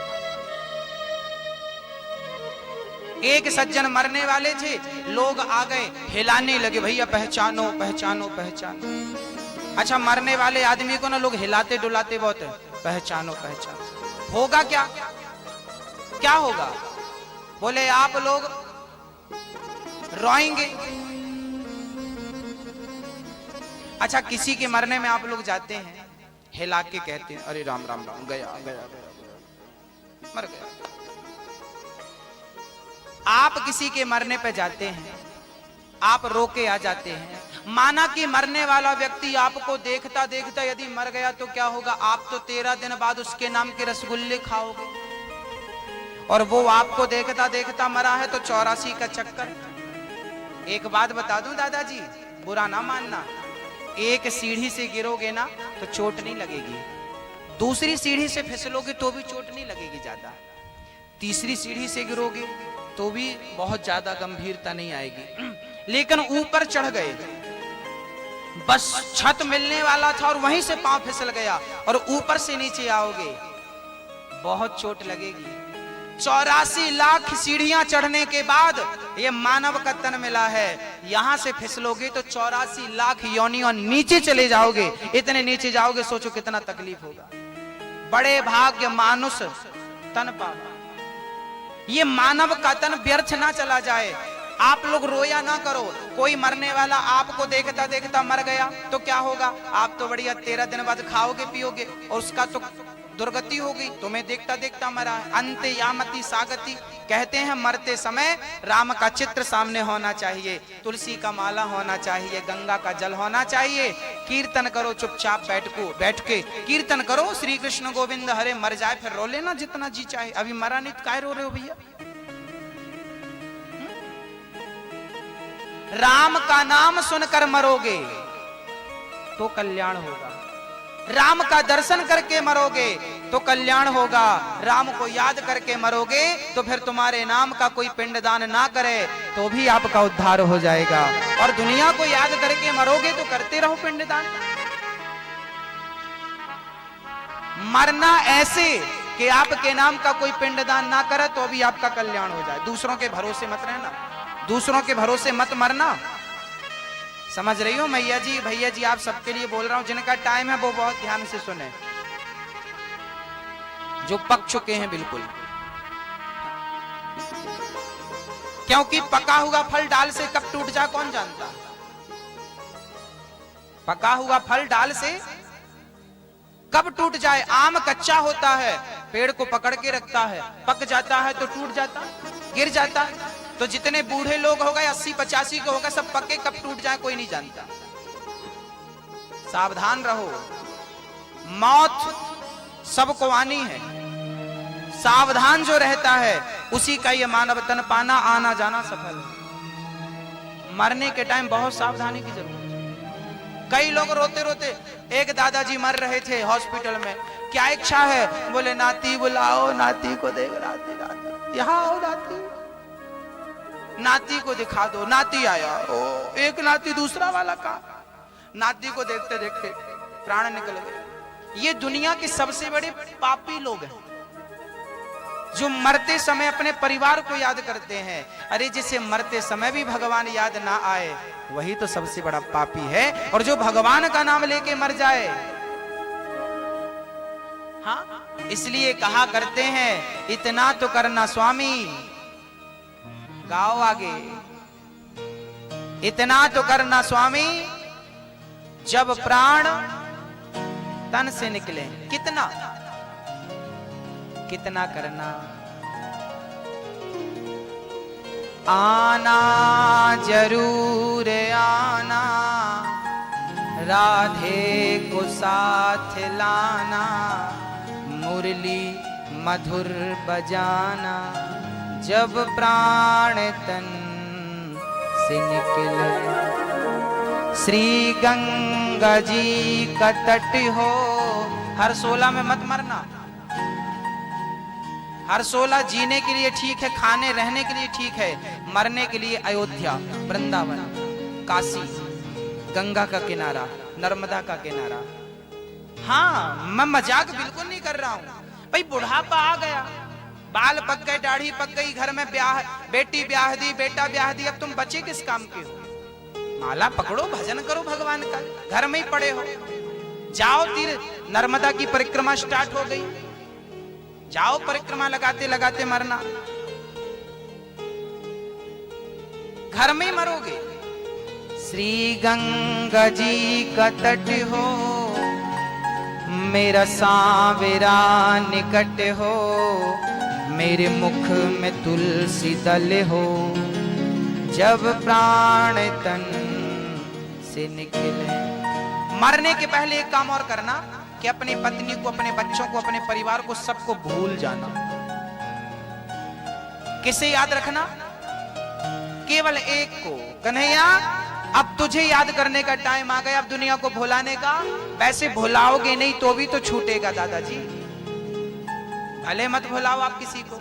एक सज्जन मरने वाले थे, लोग आ गए हिलाने लगे, भैया पहचानो पहचानो पहचानो। अच्छा मरने वाले आदमी को ना लोग हिलाते डुलाते बहुत है, पहचानो पहचानो। होगा क्या, क्या होगा? बोले आप लोग रोएंगे। अच्छा किसी के मरने में आप लोग जाते हैं, हिला के कहते हैं अरे राम राम राम, गया गया गया, मर गया। आप किसी के मरने पे जाते हैं, आप रो के आ जाते हैं। माना कि मरने वाला व्यक्ति आपको देखता देखता यदि मर गया तो क्या होगा? आप तो 13 दिन बाद उसके नाम के रसगुल्ले खाओगे, और वो आपको देखता देखता मरा है तो 84 का चक्कर। एक बात बता दूं दादाजी, बुरा ना मानना, एक सीढ़ी से गिरोगे ना तो चोट नहीं लगेगी, दूसरी सीढ़ी से फिसलोगे तो भी चोट नहीं लगेगी ज्यादा, तीसरी सीढ़ी से गिरोगे तो भी बहुत ज्यादा गंभीरता नहीं आएगी। लेकिन ऊपर चढ़ गए, बस छत मिलने वाला था और वहीं से पांव फिसल गया, और ऊपर से नीचे आओगे बहुत चोट लगेगी। 84 लाख सीढ़ियां चढ़ने के बाद ये मानव का तन मिला है, यहां से फिसलोगे तो 84 लाख योनियों नीचे चले जाओगे। इतने नीचे जाओगे, सोचो कितना तकलीफ होगा। बड़े भाग्य मानुष तन पावा, ये मानव का तन व्यर्थ ना चला जाए। आप लोग रोया ना करो। कोई मरने वाला आपको देखता देखता मर गया तो क्या होगा? आप तो बढ़िया 13 दिन बाद खाओगे पियोगे, और उसका तो दुर्गति हो गई, तुम्हें देखता देखता मरा। अंत यामति सागति कहते हैं, मरते समय राम का चित्र सामने होना चाहिए, तुलसी का माला होना चाहिए, गंगा का जल होना चाहिए। कीर्तन करो चुपचाप बैठ के कीर्तन करो, श्री कृष्ण गोविंद हरे। मर जाए फिर रो लेना जितना जी चाहे, अभी मरा नहीं तो काहे रो रहे हो भैया? राम का नाम सुनकर मरोगे तो कल्याण होगा, राम का दर्शन करके मरोगे तो कल्याण होगा, राम को याद करके मरोगे तो फिर तुम्हारे नाम का कोई पिंडदान ना करे तो भी आपका उद्धार हो जाएगा। और दुनिया को याद करके मरोगे तो करते रहो पिंडदान। मरना ऐसे कि आपके नाम का कोई पिंडदान ना करे तो भी आपका कल्याण हो जाए। दूसरों के भरोसे मत रहना, दूसरों के भरोसे मत मरना। समझ रही हो मैया जी, भैया जी, आप सबके लिए बोल रहा हूं। जिनका टाइम है वो बहुत ध्यान से सुने, जो पक चुके हैं बिल्कुल। क्योंकि पका हुआ फल डाल से कब टूट जाए कौन जानता। पका हुआ फल डाल से कब टूट जाए। आम कच्चा होता है, पेड़ को पकड़ के रखता है, पक जाता है तो टूट जाता, गिर जाता है। तो जितने बूढ़े लोग हो गए 80-85 के हो गए, सब पक्के कब टूट जाए कोई नहीं जानता। सावधान रहो, मौत सबको आनी है। सावधान जो रहता है उसी का ये मानव तन पाना, आना जाना सफल। मरने के टाइम बहुत सावधानी की जरूरत है। कई लोग रोते रोते, एक दादाजी मर रहे थे हॉस्पिटल में, क्या इच्छा है? बोले नाती बुलाओ, नाती को देख, नाती नाती यहाँ आओ, नाती नाती को दिखा दो। नाती आया, ओ एक नाती, दूसरा वाला का। नाती को देखते देखते प्राण निकल गए। ये दुनिया के सबसे बड़े पापी लोग हैं जो मरते समय अपने परिवार को याद करते हैं। अरे जिसे मरते समय भी भगवान याद ना आए वही तो सबसे बड़ा पापी है। और जो भगवान का नाम लेके मर जाए, हाँ, इसलिए कहा करते हैं इतना तो करना स्वामी, गाओ आगे, इतना तो करना स्वामी जब प्राण तन से निकले। कितना कितना करना। आना जरूर आना, राधे को साथ लाना, मुरली मधुर बजाना जब प्राण तन से निकले। श्री गंगा जी का तट हो, हर 16 में मत मरना। हर 16 जीने के लिए ठीक है, खाने रहने के लिए ठीक है, मरने के लिए अयोध्या, वृंदावन, काशी, गंगा का किनारा, नर्मदा का किनारा। हाँ, मैं मजाक बिल्कुल नहीं कर रहा हूं भाई। बुढ़ापा आ गया, बाल पक गए, दाढ़ी पक गई, घर में ब्याह, बेटी ब्याह दी, बेटा ब्याह दी, अब तुम बचे किस काम के हो? माला पकड़ो, भजन करो भगवान का, घर में ही पड़े हो। जाओ तीर, नर्मदा की परिक्रमा स्टार्ट हो गई, जाओ परिक्रमा लगाते लगाते मरना, घर में ही मरोगे। श्री गंगा जी का तट हो, मेरा सांवरा निकट हो, मेरे मुख में तुलसी दल हो, जब प्राण तन से निकले। मरने के पहले एक काम और करना कि अपनी पत्नी को, अपने बच्चों को, अपने परिवार को, सबको भूल जाना। किसे याद रखना? केवल एक को, कन्हैया अब तुझे याद करने का टाइम आ गया, अब दुनिया को भुलाने का। वैसे भुलाओगे नहीं तो भी तो छूटेगा दादाजी, भले मत भुलाओ आप किसी को,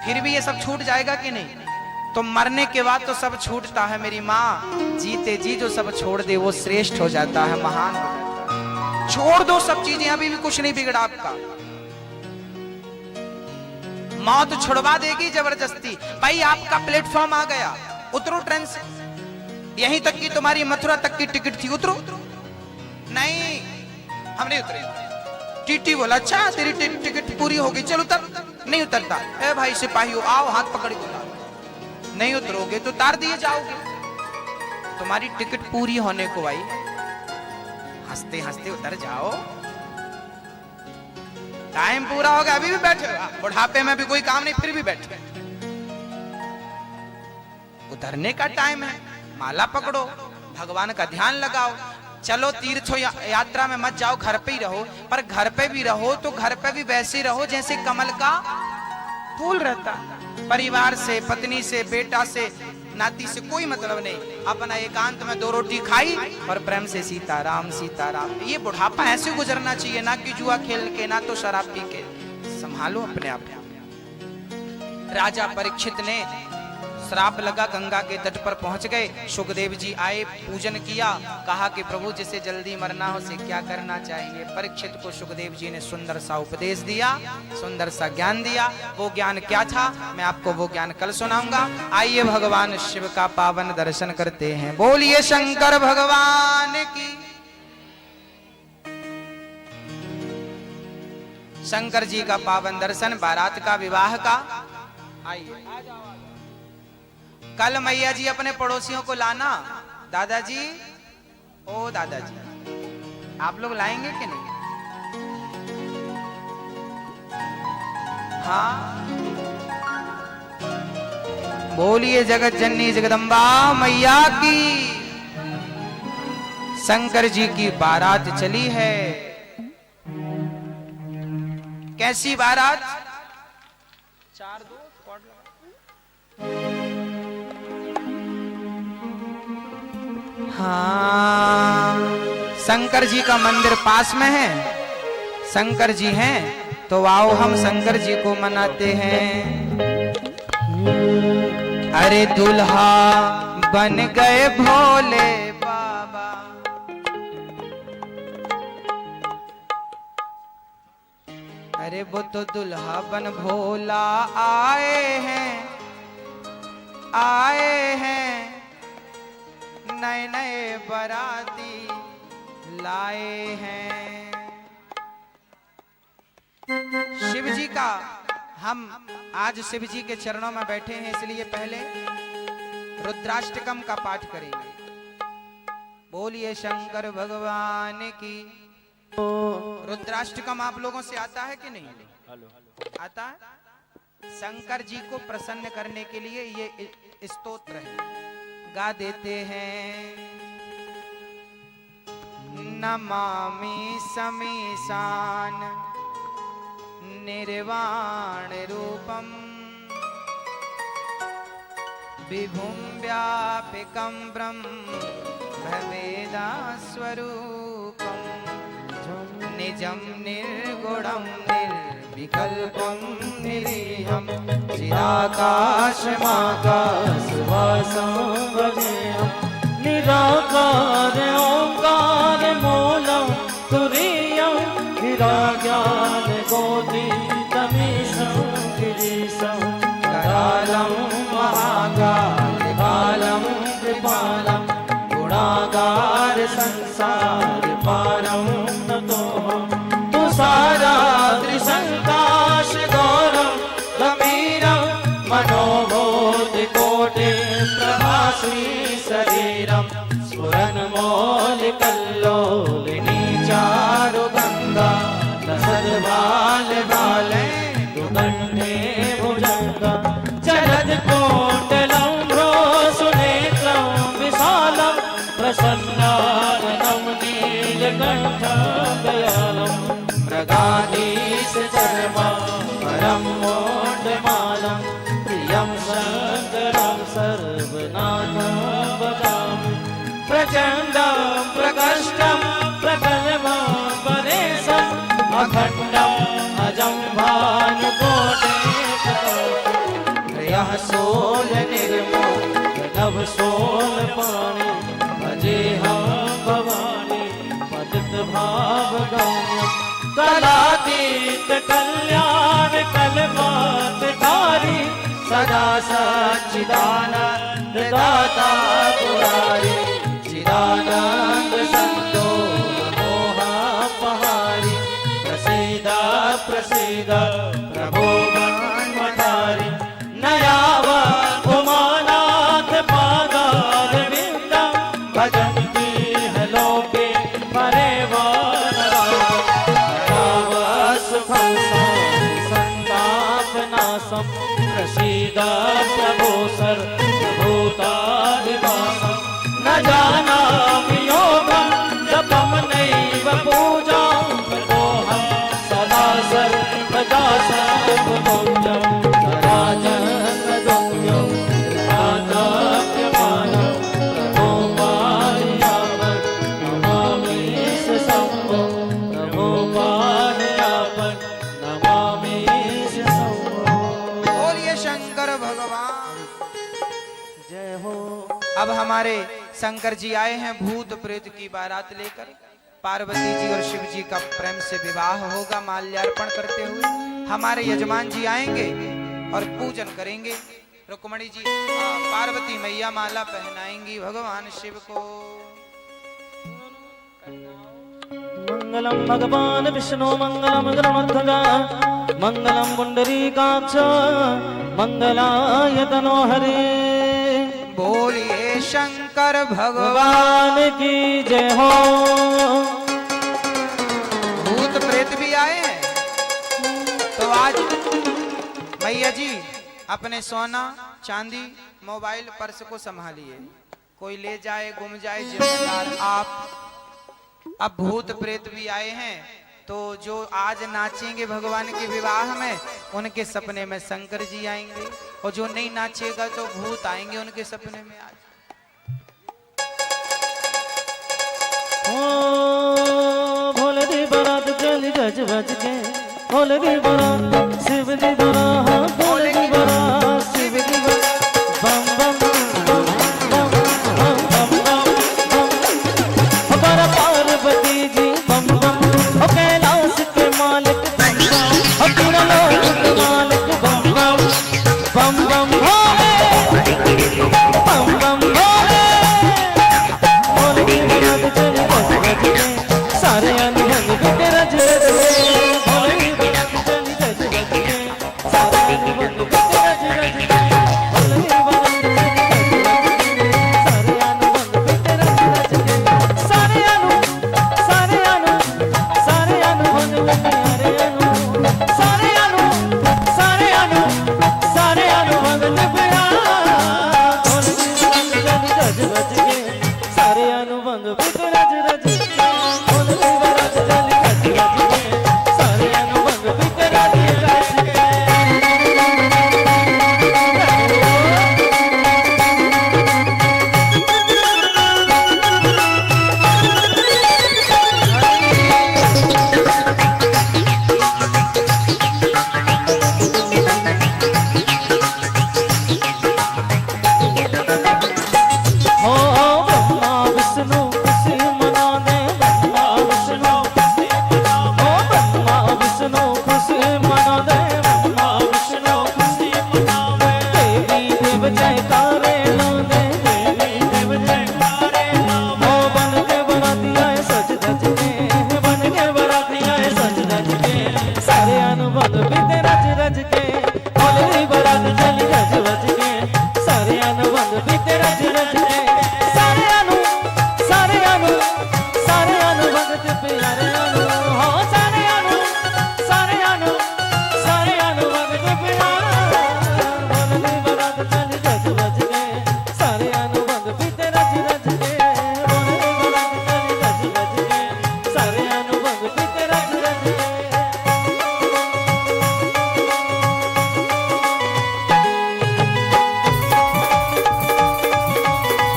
फिर भी ये सब छूट जाएगा कि नहीं? तो मरने के बाद तो सब छूटता है मेरी माँ। जीते जी जो सब छोड़ दे वो श्रेष्ठ हो जाता है, महान हो जाता है। छोड़ दो सब चीजें, अभी भी कुछ नहीं बिगड़ा आपका। मौत छुड़वा देगी जबरदस्ती। भाई आपका प्लेटफॉर्म आ गया, उतरो ट्रेन से, यहीं तक की तुम्हारी मथुरा तक की टिकट थी, उतरो। नहीं, हम नहीं उतरे। टीटी बोला अच्छा तेरी टिकट पूरी हो गई, चल उतर। नहीं उतरता। ए भाई सिपाही आओ, हाथ पकड़ के उतारो। नहीं उतरोगे तो उतार दिए जाओगे। तुम्हारी टिकट पूरी होने को आई, हंसते हंसते उतर जाओ। टाइम पूरा हो गया, अभी भी बैठे हो। बुढ़ापे में भी कोई काम नहीं, फिर भी बैठे। उतरने का टाइम है, माला पकड़ो, भगवान का ध्यान लगाओ। चलो तीर्थ यात्रा में मत जाओ, घर पे ही रहो। पर घर पे भी रहो तो घर पे भी वैसे रहो जैसे कमल का फूल रहता। परिवार से, पत्नी से, बेटा से, नाती से कोई मतलब नहीं। अपना एकांत में 2 रोटी खाई और प्रेम से सीताराम सीताराम। ये बुढ़ापा ऐसे गुजरना चाहिए, ना कि जुआ खेल के, ना तो शराब पी के। संभालो अपने आप। राजा परीक्षित ने श्राप लगा, गंगा के तट पर पहुंच गए। सुखदेव जी आए, पूजन किया, कहा कि प्रभु जिसे जल्दी मरना हो उसे क्या करना चाहिए। परीक्षित को सुखदेव जी ने सुंदर सा उपदेश दिया, सुंदर सा ज्ञान दिया। वो ज्ञान क्या था, मैं आपको वो ज्ञान कल सुनाऊंगा। आइए भगवान शिव का पावन दर्शन करते हैं। बोलिए शंकर भगवान की। शंकर जी का पावन दर्शन, बारात का, विवाह का। आइए कल मैया जी अपने पड़ोसियों को लाना। दादाजी, ओ दादाजी, आप लोग लाएंगे कि नहीं? हाँ, बोलिए जगत जननी जगदम्बा मैया की। शंकर जी की बारात चली है। कैसी बारात? चार दो स्पॉट लगा। हाँ, शंकर जी का मंदिर पास में है, शंकर जी हैं, तो आओ हम शंकर जी को मनाते हैं। अरे दुल्हा बन गए भोले बाबा, अरे वो तो दुल्हा बन भोला आए हैं, आए हैं, नए नए बराती लाए हैं। शिव जी का, हम आज शिव जी के चरणों में बैठे हैं, इसलिए पहले रुद्राष्टकम का पाठ करेंगे। बोलिए शंकर भगवान की। रुद्राष्टकम आप लोगों से आता है कि नहीं? आता है। शंकर जी को प्रसन्न करने के लिए ये स्तोत्र है, गा देते हैं। नमामि समीशान निर्वाण रूपम विभुं व्यापिकं ब्रह्म भवेदा स्वरूपम निजं निर्गुणं निर्विकल्पं निरीहं चिदाकाशमाकाशवासं भजेऽहं निराकार ओंकार मूलं तुरीयं निराज्ञान कोटितमीशं गिरीशं करालं महाकालं कृपालं गुणागार संसार पारं नतोऽहं तुषाराद्रिसङ्काश गौरं गम्भीरं मनोबोधिकोटि प्रभास्वी शरीरं स्फुरन्मौलिकल्लोलिनी चारुगङ्गा लसद्बाल बाले दुकण्ठे भुजङ्गा जलत्कोटलम्भो सुनेत्रं विशालं प्रसन्नाननं नीलकण्ठं दयालं मृगाधीश चर्मा परं मोढमालं प्रियं शङ्करं सर्वनाथं भजामि प्रचण्डं प्रकष्टं प्रकल्मं परेशम् अखण्डम् अजं भानुकोटिप्रकाशं सोल निर्मोह नव सोल पाणि भजेऽहं भवानी पतित भाव गम्यं कलातीत कल्याण कल्पान्तकारी सदा सच्चिदानन्द दाता पुरारी चिदानन्द संतोष मोहापहारी प्रसीद प्रसीद प्रभो मन्मथारी नयावत् उमानाथ पादारविन्दं भजन्ति ह लोके परिवाररावसुखं सन्तापनाशं प्रसीद प्रभो सर्वभूतादिवासं न जानामि योगं जपं नैव पूजां ततोऽहं सदा सर्वदा सर्वभूतं सराजनदुःख्यं कृपादाप्यमानं प्रभो पाहियावत् नमामि शम्भो प्रभो पाहियावत् नमामि शम्भो। बोलिए शंकर भगवान। हो। अब हमारे शंकर जी आए हैं भूत प्रेत की बारात लेकर। पार्वती जी और शिव जी का प्रेम से विवाह होगा माल्यार्पण करते हुए। हमारे यजमान जी आएंगे और पूजन करेंगे। रुक्मणी जी पार्वती मैया माला पहनाएंगी भगवान शिव को। मंगलम भगवान विष्णु मंगलम गरुड़ध्वजा मंगलम पुंडरीकाक्ष मंगलाय तनोहरे। बोलिए शंकर भगवान भगवान की जय हो। भूत प्रेत भी आए हैं तो आज मैया जी अपने सोना चांदी मोबाइल पर्स को संभालिए, कोई ले जाए गुम जाए जिम्मेदार आप। अब भूत प्रेत भी आए हैं तो जो आज नाचेंगे भगवान के विवाह में उनके सपने में शंकर जी आएंगे, और जो नहीं नाचेगा तो भूत आएंगे उनके सपने में आज। ओ भोले दी बारात चली गज बज के, भोले दी बारात शिव दी बारात, भोले दी बारात शिव दी बारात। बम बम बम बम बम बम बम बम पर पार्वती जी बम बम। ओ कैलाश के मालिक बम बम, ओ तीनों लोक के मालिक बम बम बम बम भोले बम बम भोले। भोले दी बारात चली गज बज के, सारे अनभंग बिके रज रज के। भोले दी बारात चली गज बज के, सारे अनभंग बिके रज रज के। भोले दी बारात चली गज बज के, सारे अनभंग बिके रज रज के। सारे अनु सारे अनु सारे अनभंग बिके हरे अनु, सारे अनु सारे अनु सारे अनभंग बिके। भोले दी बारात चली गज बज के, सारे अनभंग बिके रज रज के। भोले दी बारात चली गज बज के, सारे अनभंग बिके रज रज के। हो ब्रह्मा विष्णु खुशी मनाने, ब्रह्मा विष्णु खुशी मनाने, हो ब्रह्मा विष्णु खुशी मनाने, ब्रह्मा विष्णु खुशी मनाने। देवी देव जयकारे लाने, देवी देव जयकारे लाने। हो बन के बराती आए सज धज के, बन के बराती आए सज धज के। सारे अनबन बीते रज रज के, भोले दी बारात चली गज बज के। सारे अनबन बीते रज रज के, सारे अनु सारे अनु सारे अनु भगत प्यारे अनु। हो सारे अनु सारे अनु सारे अनु भगत प्यारे। भोले दी बारात चली गज बज के, सारे अनु भग बीते रज रज के। भोले दी बारात चली गज बज के, सारे अनु भग बीते रज रज के।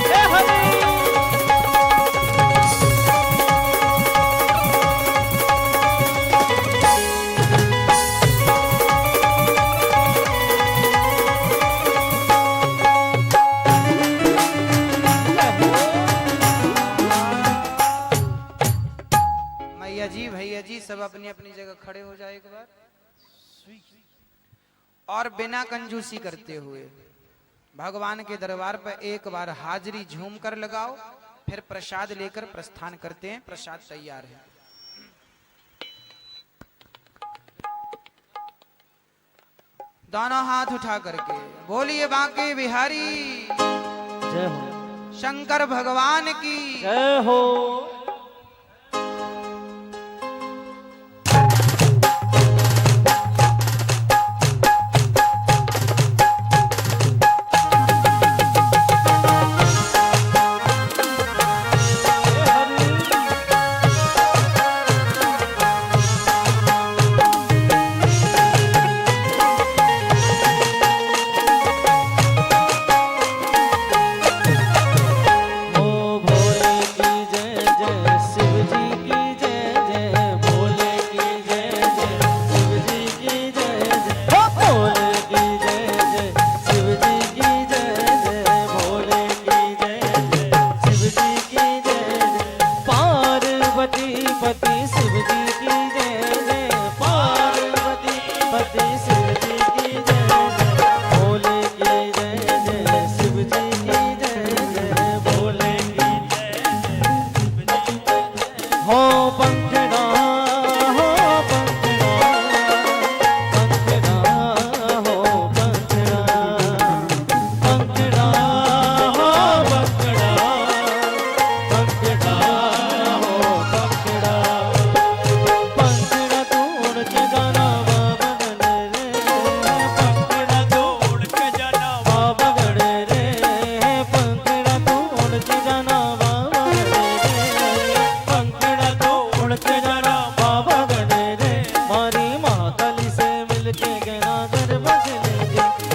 हे हरि मैया जी भैया जी सब अपनी अपनी जगह खड़े हो जाए एक बार, और बिना कंजूसी करते हुए भगवान के दरबार पर एक बार हाजिरी झूम कर लगाओ, फिर प्रसाद लेकर प्रस्थान करते हैं। प्रसाद तैयार है। दोनों हाथ उठा करके बोलिए बांके बिहारी जय हो शंकर भगवान की। जय हो। ओ भोले की जय जय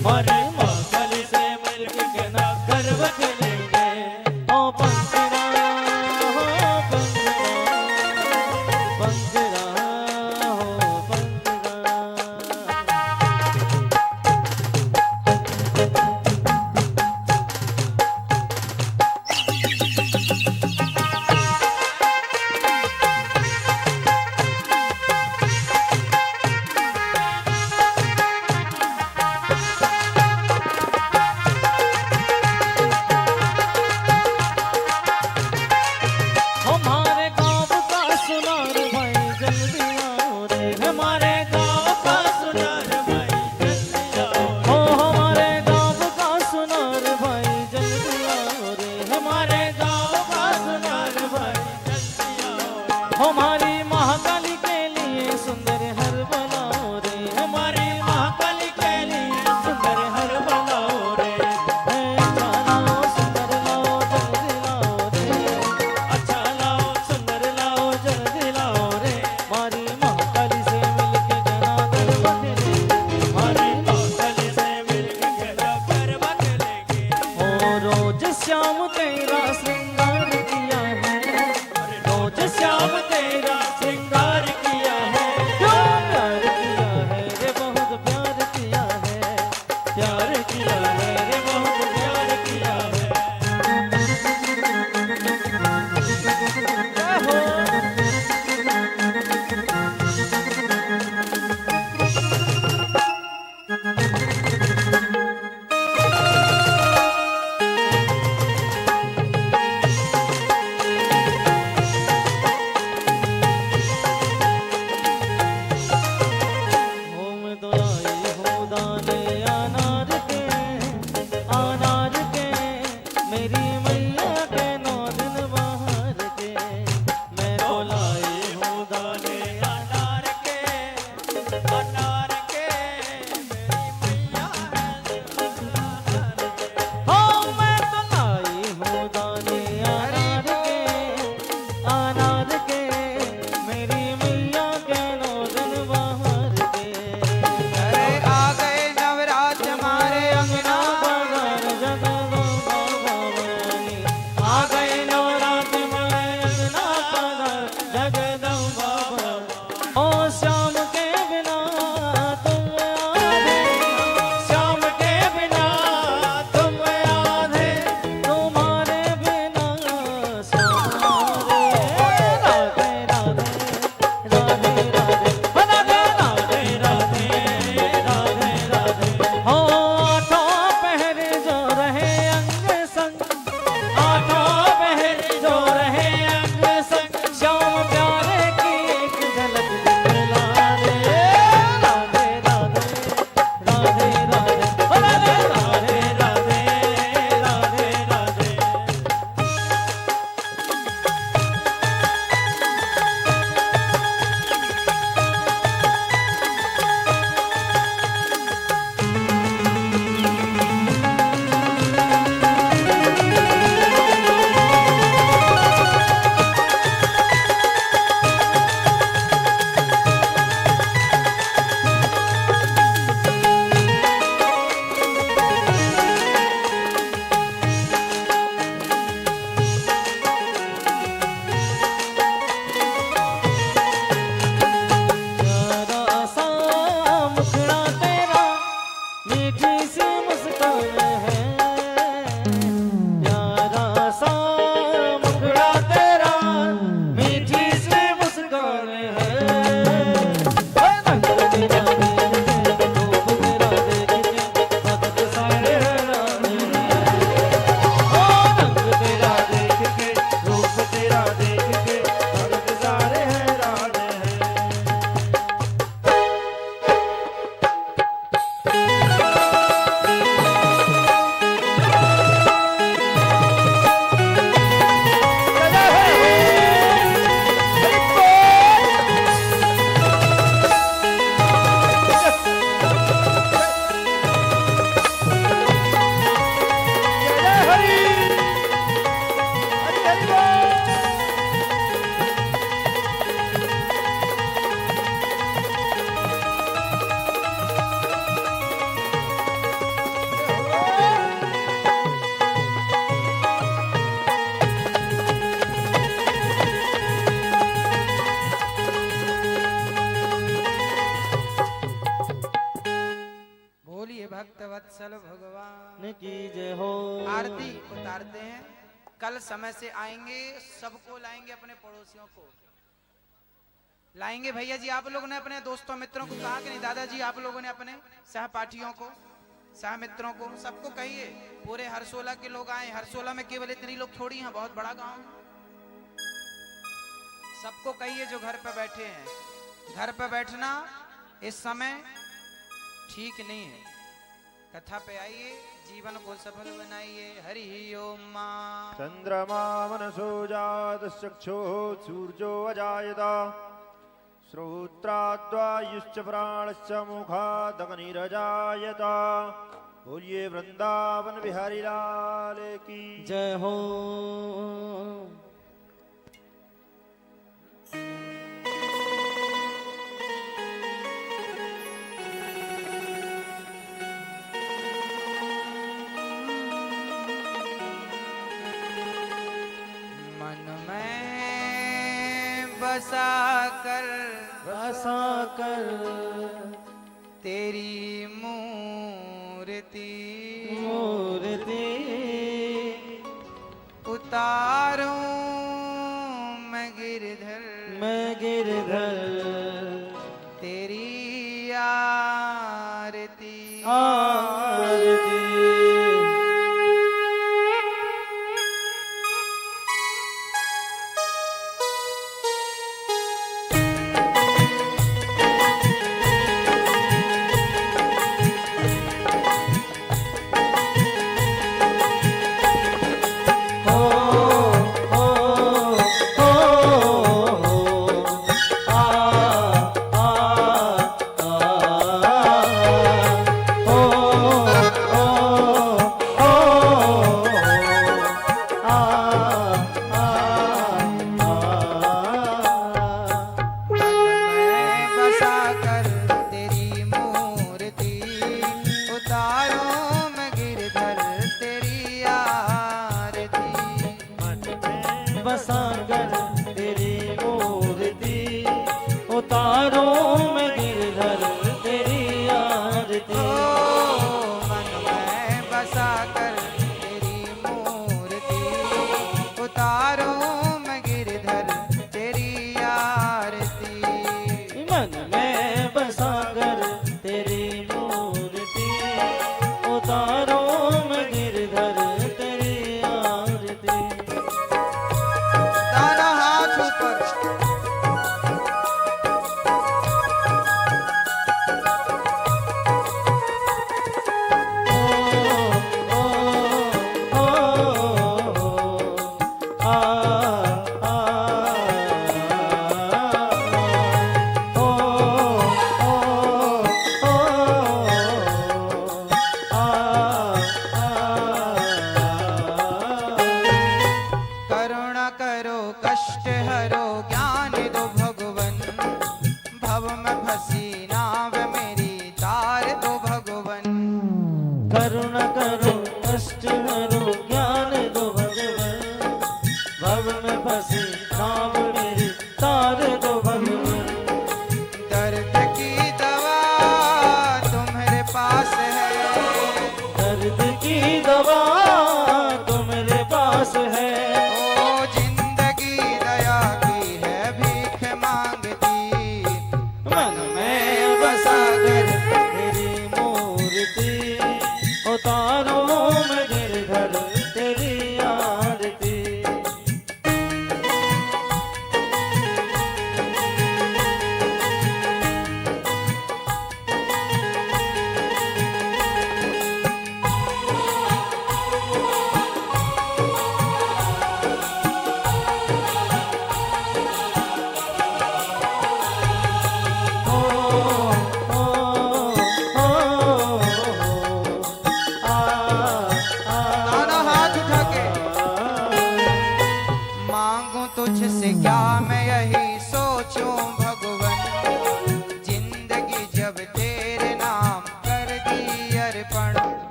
हमारे महाकाली से मिलके कहना गरबा खेलेंगे। ओ पंजरा हो पंजरा, पंजरा हो पंजरा। हमारे गाँव का सुनार भाई जल्दी आओ रे, हमारे गाँव का सुनार भाई जल्दी आओ रे। ओ हमारे गाँव का सुनार भाई जल्दी आओ रे, हमारे गाँव का सुनार भाई जल्दी आओ रे। हमारी महाकाली के लिए सुंदर हर बनाओ रे, हमारी महाकाली के लिए सुंदर हर बनाओ रे। अच्छा लाओ सुंदर लाओ जल्दी लाओ रे, अच्छा लाओ सुंदर लाओ जल्दी लाओ रे। हमारी महाकाली से मिलके गना गरबा खेलेंगे, हमारी महाकाली से मिलके गना गरबा खेलेंगे। ओ रोज श्याम तेरा श्रृंगार किया है, रोज श्याम तेरा श्रृंगार किया है। प्यार किया है रे बहुत प्यार किया है, प्यार किया है रे बहुत प्यार किया है। होम दुलाई हो दाने अनार के मेरी मैया के 9 दिन बाहर के। मैं तो लाई हूँ दाने अनार के मेरी मैया है। हो मैं तो लाई हूँ दाने अनार के मेरी मैया के 9 दिन बाहर के। अरे आ गए नवरात्र हमारे अंगना बाजार जगदम्बा भवानी, आ गए नवरात्र में अंगना बाजार जगदम्बा भवानी। ओ श्याम के बिना तुम आधे, श्याम के बिना तुम आधे, तुम्हारे बिना श्याम आधे। राधे राधे राधे राधे राधे राधे राधे राधे। हो आठों पहर जो रहे अंग संग, आठों पहर जो रहे अंग संग, श्याम प्यारे की एक झलक दिखला दे। राधे राधे राधे राधे राधे राधे राधे राधे। प्यारा सा मुखड़ा तेरा मीठी सी मुस्कान है, प्यारा सा मुखड़ा तेरा मीठी सी मुस्कान है। रंग तेरा देख के रूप तेरा देख के भक्त सारे हैरान हैं। ओ रंग तेरा देख के रूप तेरा देख के भक्त सारे हैरान हैं। बोलिए भक्त वत्सल भगवान की जय हो। आरती उतारते हैं। कल समय से आएंगे, सबको लाएंगे, अपने पड़ोसियों को लाएंगे। भैया जी आप लोगों ने अपने दोस्तों मित्रों को कहा कि नहीं? दादाजी आप लोगों ने अपने सहपाठियों को, सह मित्रों को, सबको कहिए। पूरे हरसोला के लोग आए। हरसोला में केवल इतने लोग थोड़ी हैं, बहुत बड़ा गांव है। सबको कहिए जो घर पे बैठे हैं। घर पे बैठना इस समय ठीक नहीं है। कथा पे आइए, जीवन को सफल बनाइए। हरि ओम। मां चंद्रमा मनसो जातश्चक्षुः सूर्यो अजायत श्रोत्राद्वायुश्च प्राणश्च मुखादग्निरजायत। बोलिए वृंदावन बिहारी लाल की जय हो। बसा कर तेरी मूर्ति उतारूं मैं गिरधर तेरी आरती।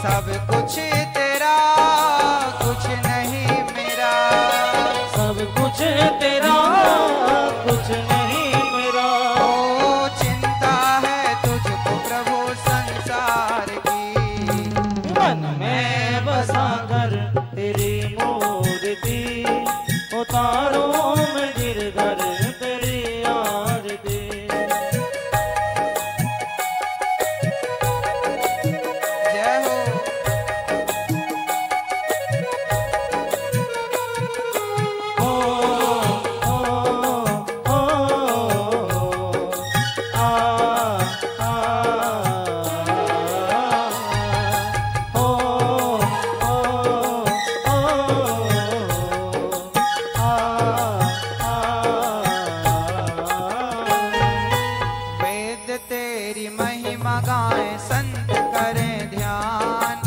सब कुछ तेरा, कुछ नहीं कुछ तेरा कुछ नहीं मेरा। ओ चिंता है तुझको प्रभु संसार की, मन में बसा कर तेरी मूर्ति, उतारूं मैं गिरधर तेरी आरती। जय हो। ओ ओ ओ आ आ ओ वेद तेरी महिमा गाए संत करें ध्यान,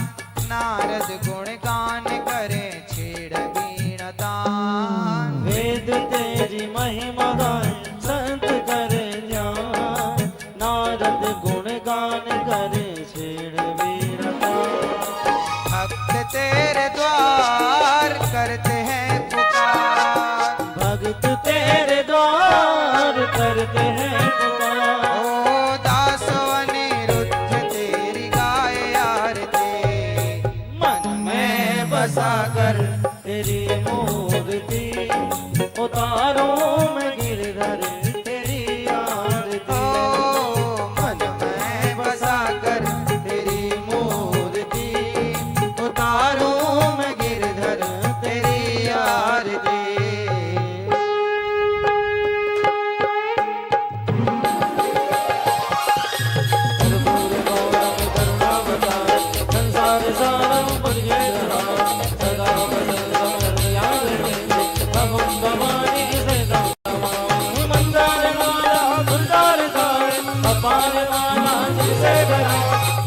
नारद गुण गान करें छेड़ वीण दान। वेद तेरी महिमा गाए संत करे ध्यान, नारद गुण गान करे छेड़ वीरता। भक्त तेरे द्वार करते हैं पुकार, भक्त तेरे द्वार करते हैं पुकार। ओ दास अनिरुद्ध तेरी गाए आरती, मन में बसा कर तेरी मूर्ति, उतारूं मैं गिरधर तेरी आरती। ओ मन में बसा कर तेरी मूर्ति, उतारूं मैं गिरधर तेरी आरती। कर्पूर गौरम करुणावतारम, संसार सारम भुजगेन्द्रहारम, सदा वदन्तं हृदयारविन्दे, भवं भवानी सहितं नमामि। मन्दारमाला फुल्लारकाय, अपारमाला जलशेखराय,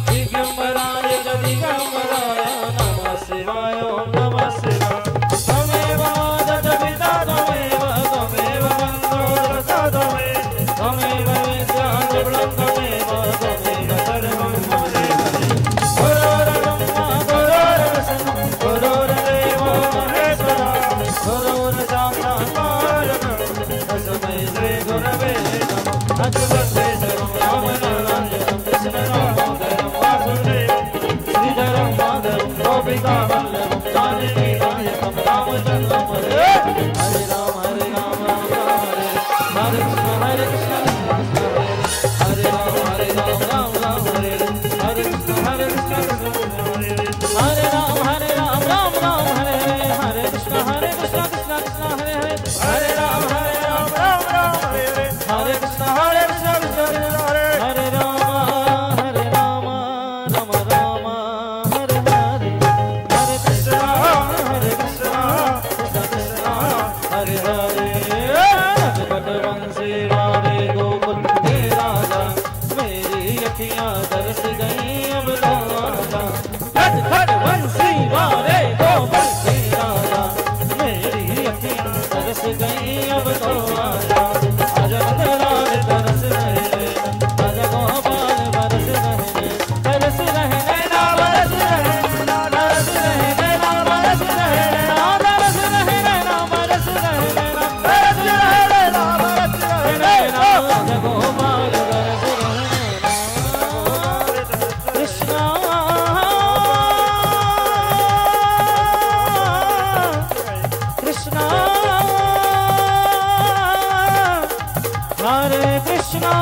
दिगम्बराय च दिगम्बराय, नमः शिवाय ॐ नमः शिवाय। त्वमेव माता पिता त्वमेव, त्वमेव बन्धो प्रसादः मे, त्वमेव विद्या द्रविणं त्वमेव, त्वमेव सर्वं मम देवते। गुरुर्ब्रह्मा गुरुर्विष्णुः गुरुर्देवो महेश्वरः, गुरुर्साक्षात् परब्रह्म तस्मै श्री गुरवे नमः। अच्युतकेशवं रामनारायणं कृष्णं दामोदरं वासुदेवं, श्रीधरं माधवं गोपिकावल्लभं जानकीनायकं रामचन्द्रं हरे। हरे राम राम राम हरे हरे कृष्ण हरे कृष्ण राम राम हरे हरे कृष्ण हरे राम राम हरे हरे कृष्ण हरे कृष्ण कृष्ण हरे हरे हरे राम राम हरे हरे कृष्ण कृष्ण हरे हरे राम राम राम हरे हरे हरे कृष्ण कृष्ण कृष्ण हरे हरे। नटवंशी वाले गोकुल के राजा, मेरी अखियां तरस गई अब तो आजा। नटवंशी वाले गोकुल के राजा, मेरी अखियां तरस गई अब तो आजा। आजा नंदलाल तरस रहे, आजा गोपाल बरस रहे, तरस रहे ना बरस रहे, तरस रहे ना बरस रहे, तरस रहे ना बरस रहे, तरस रहे ना बरस रहे, आजा गोपाल बरस रहे। कृष्णा कृष्णा हरे कृष्णा